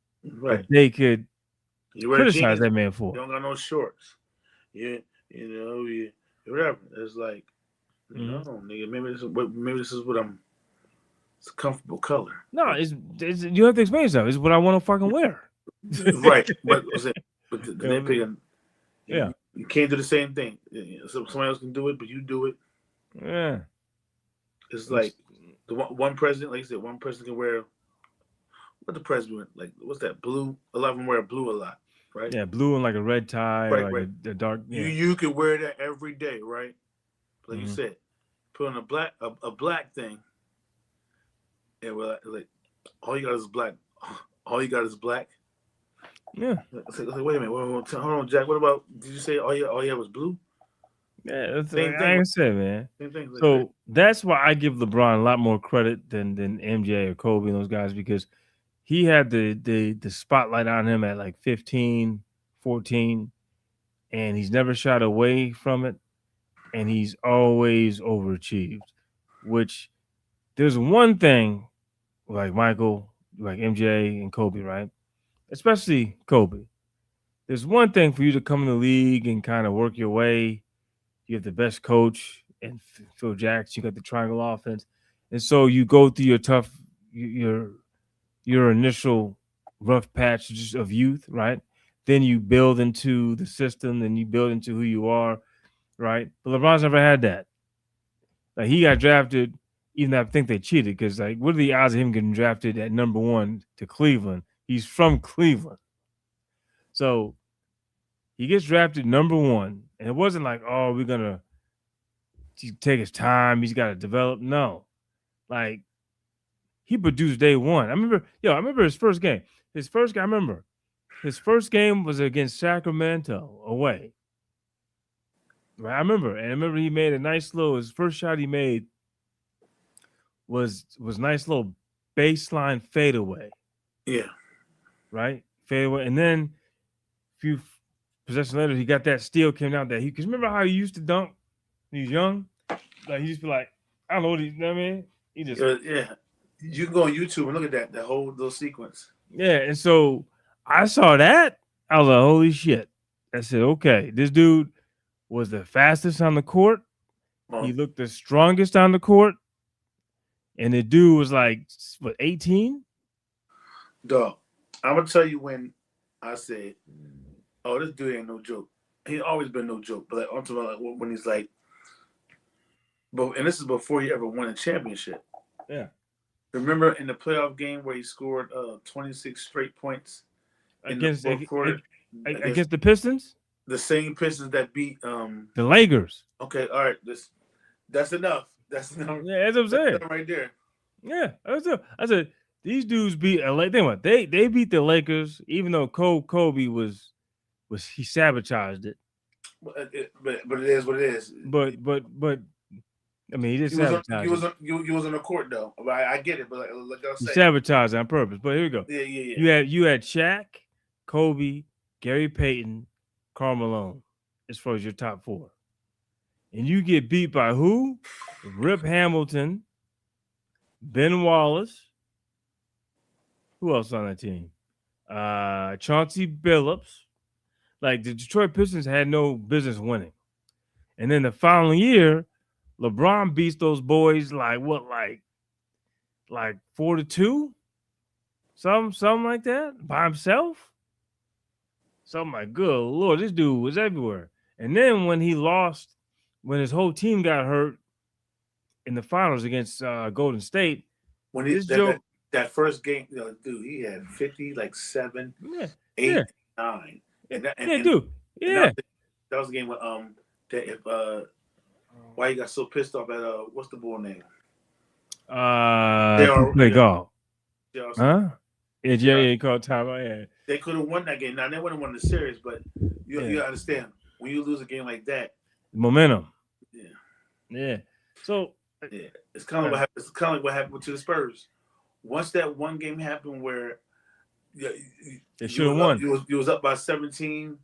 criticize that man for. You don't got no shorts. Whatever. It's like, no, nigga. Maybe this is what I'm. It's a comfortable color. No, it's you have to explain yourself. It's what I want to fucking wear. Right, but the nitpicking. Yeah, you can't do the same thing. Somebody else can do it, but you do it. Yeah, it's like the one president, like you said, one person can wear. What the president like? What's that? Blue. A lot of them wear blue a lot, right? Yeah, blue and like a red tie, right, like right. A dark. Yeah. You can wear that every day, right? Like you said, put on a black thing, and we're like, all you got is black. All you got is black. Yeah. It's like, wait a minute. Hold on, Jack. What about? Did you say all you had was blue? Yeah, that's like I said, man. Same thing. So that's why I give LeBron a lot more credit than MJ or Kobe and those guys, because he had the spotlight on him at like 15, 14, and he's never shot away from it, and he's always overachieved. Which there's one thing like Michael, like MJ and Kobe, right? Especially Kobe. There's one thing for you to come in the league and kind of work your way. You have the best coach and Phil Jackson. You got the triangle offense, and so you go through your initial rough patch just of youth, right? Then you build into the system, then you build into who you are, right? But LeBron's never had that. Like he got drafted, even though I think they cheated, because like, what are the odds of him getting drafted at number 1 to Cleveland? He's from Cleveland, so he gets drafted number 1, and it wasn't like, oh, we're gonna take his time. He's got to develop. No, like he produced day 1. I remember his first game. His first game was against Sacramento away. Right, I remember he made a nice little. His first shot he made was nice little baseline fadeaway. Yeah. Right, fadeaway, and then a few possessions later, he got that steal, came out that because remember how he used to dunk when he was young? Like he used to be like, I don't know what you know what I mean? He just You can go on YouTube and look at that whole little sequence. Yeah, and so I saw that. I was like, holy shit. I said, okay, this dude was the fastest on the court. He looked the strongest on the court. And the dude was like, what, 18? Dog, I'm going to tell you when I said, oh, this dude ain't no joke. He's always been no joke. But I'm talking about like when he's like, and this is before he ever won a championship. Yeah. Remember in the playoff game where he scored 26 straight points against the Pistons? The same Pistons that beat the Lakers. Okay, all right. That's enough. That's enough. Yeah, that's what I'm saying. Right there. Yeah, that's it. I said these dudes beat LA. Think about it. They beat the Lakers, even though Kobe was he sabotaged it. But it is what it is. But I mean, he just sabotaged. He was on the court though. I get it, but like I was saying, he sabotaged on purpose. But here we go. Yeah. You had Shaq, Kobe, Gary Payton, Karl Malone, as far as your top four. And you get beat by who? Rip Hamilton, Ben Wallace. Who else on that team? Chauncey Billups. Like the Detroit Pistons had no business winning. And then the following year, LeBron beats those boys like 4-2? Something like that by himself. So I'm like, good Lord, this dude was everywhere. And then when he lost, when his whole team got hurt in the finals against Golden State, When this joke, that first game, dude, he had 50, like 7, yeah, 8, yeah, 9, and that, yeah, and dude, and yeah. that was the game with that if why you got so pissed off at what's the boy name? Who play golf? J.R. Huh? Yeah, Jerry called time. Yeah. They could have won that game. Now they wouldn't have won the series, but you understand when you lose a game like that, momentum. Yeah. Yeah. So yeah, it's kind of what happened. It's kind of like what happened to the Spurs. Once that one game happened where they should have won. You was up by 17,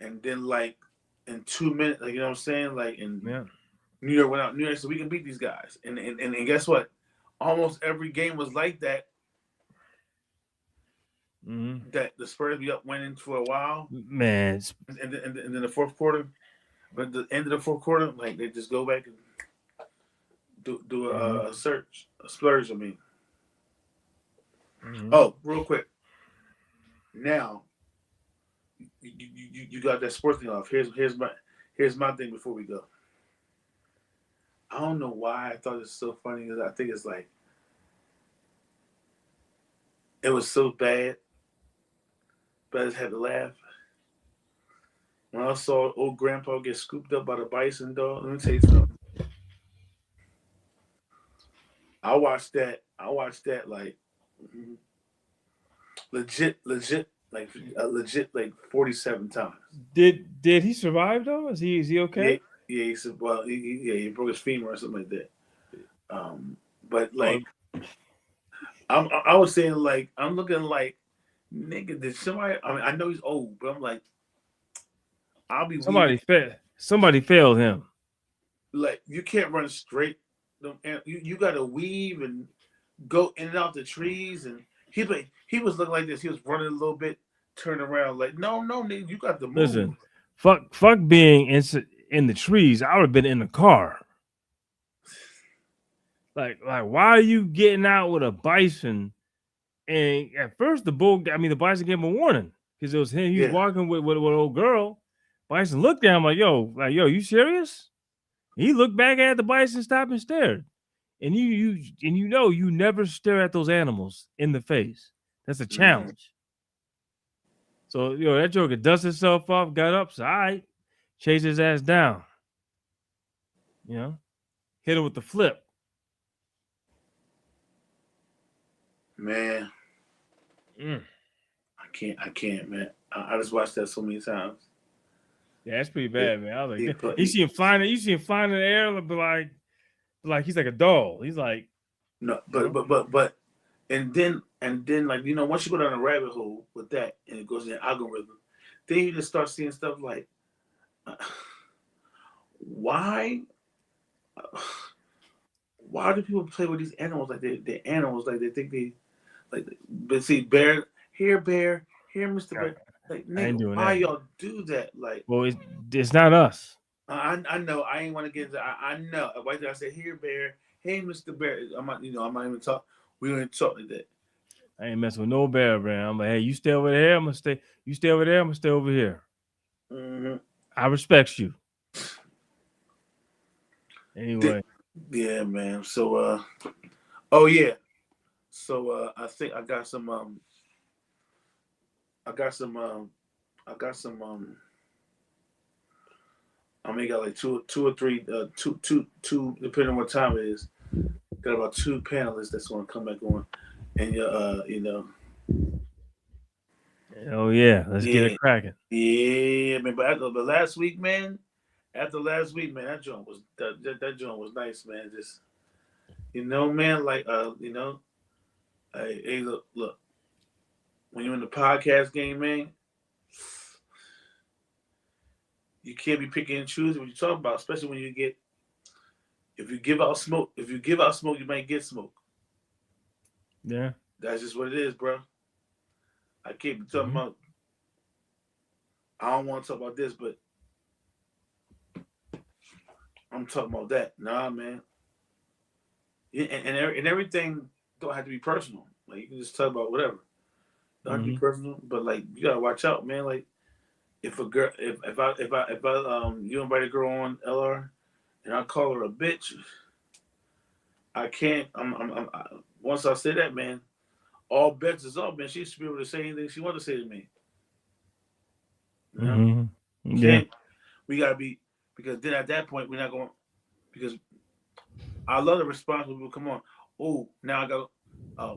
and then like in 2 minutes, like you know what I'm saying, like New York went out. New York said we can beat these guys, and guess what? Almost every game was like that. Mm-hmm. That the Spurs be up winning for a while, man, and then the fourth quarter, but the end of the fourth quarter, like they just go back and do a splurge. I mean, oh, real quick. Now, you got that sports thing off. Here's my thing before we go. I don't know why I thought it's so funny. I think it's like it was so bad. But I just had to laugh. When I saw old grandpa get scooped up by the bison, dog, let me tell you something. I watched that like legit, like 47 times. Did he survive though? Is he okay? Yeah, he said, well, he broke his femur or something like that. But like, I was saying like, I'm looking like, nigga, did somebody? I mean, I know he's old, but I'm like, somebody failed him. Like you can't run straight. You got to weave and go in and out the trees, and he was looking like this. He was running a little bit, turning around like, no, nigga, you got to move. Listen, fuck being in the trees. I would have been in the car. Like why are you getting out with a bison? And at first, the bison gave him a warning because it was him. He was walking with an old girl. Bison looked at him like, yo, you serious? He looked back at the bison, stopped and stared. And you never stare at those animals in the face. That's a challenge. So, that joker dusted himself off, got up, so all right, chased his ass down. Hit him with the flip. Man, I can't, man. I just watched that so many times. Yeah, that's pretty bad, man. I was like, you see him flying in the air, but like he's like a doll. He's like, no, but, and then like once you go down a rabbit hole with that, and it goes in the algorithm, then you just start seeing stuff like, why do people play with these animals like they're animals, like they think they like? But see, bear here, Mr. Bear. Like, nigga, why y'all do that? Like, well, it's not us. I know. I ain't want to get into. I know. Why did I say here, Bear? Hey, Mr. Bear. I'm not even talk. We don't even talk like that. I ain't messing with no bear, man. I'm like, hey, you stay over there. I'm gonna stay. You stay over there. I'm gonna stay over here. Mm-hmm. I respect you. Anyway. Yeah, man. So, oh yeah. So I think I got some. I mean, got like two or three, two, depending on what time it is. Got about 2 panelists that's going to come back on, and Oh yeah, let's get it cracking. Yeah, man. But after last week, man, that joint was that joint was nice, man. Just man, like hey, look. When you're in the podcast game, man, you can't be picking and choosing what you talk about, especially when you get. If you give out smoke, you might get smoke. Yeah. That's just what it is, bro. I can't be talking about. I don't want to talk about this, but I'm talking about that. Nah, man. And everything don't have to be personal. Like you can just talk about whatever. Don't have to be personal, but like you gotta watch out, man. Like if a girl, if I you invite a girl on LR, and I call her a bitch, I can't. Once I say that, man, all bets is off, man. She should be able to say anything she wants to say to me. You know? Yeah. We gotta be, because then at that point we're not going, because I love the response when people come on. Oh, now I got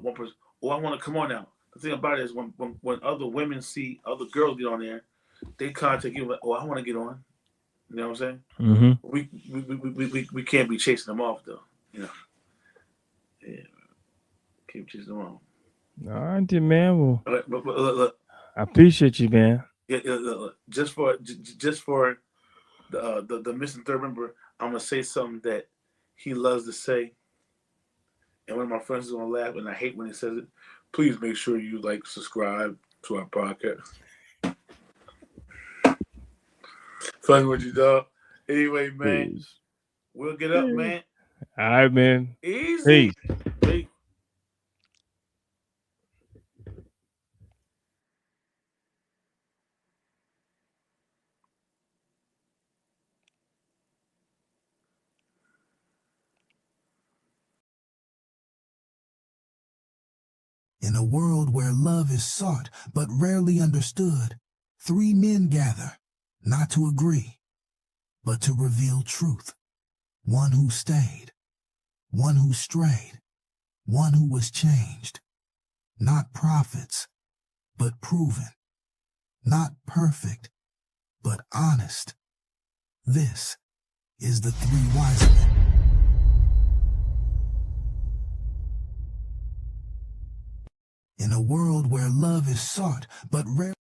one person. Oh, I want to come on now. The thing about it is when other women see other girls get on there, they contact you like, oh, I want to get on. You know what I'm saying? We can't be chasing them off though. You know. Yeah. Keep chasing them off. All right, then, man. Well, but look, I appreciate you, man. Yeah, just for the missing third member, I'm gonna say something that he loves to say, and one of my friends is gonna laugh, and I hate when he says it. Please make sure you subscribe to our podcast. Fucking with you, dog. Anyway, man, Please. We'll get up, man. All right, man. Easy. Peace. In a world where love is sought but rarely understood, three men gather, not to agree, but to reveal truth. One who stayed, one who strayed, one who was changed. Not prophets, but proven. Not perfect, but honest. This is the Three Wise Men. In a world where love is sought but rarely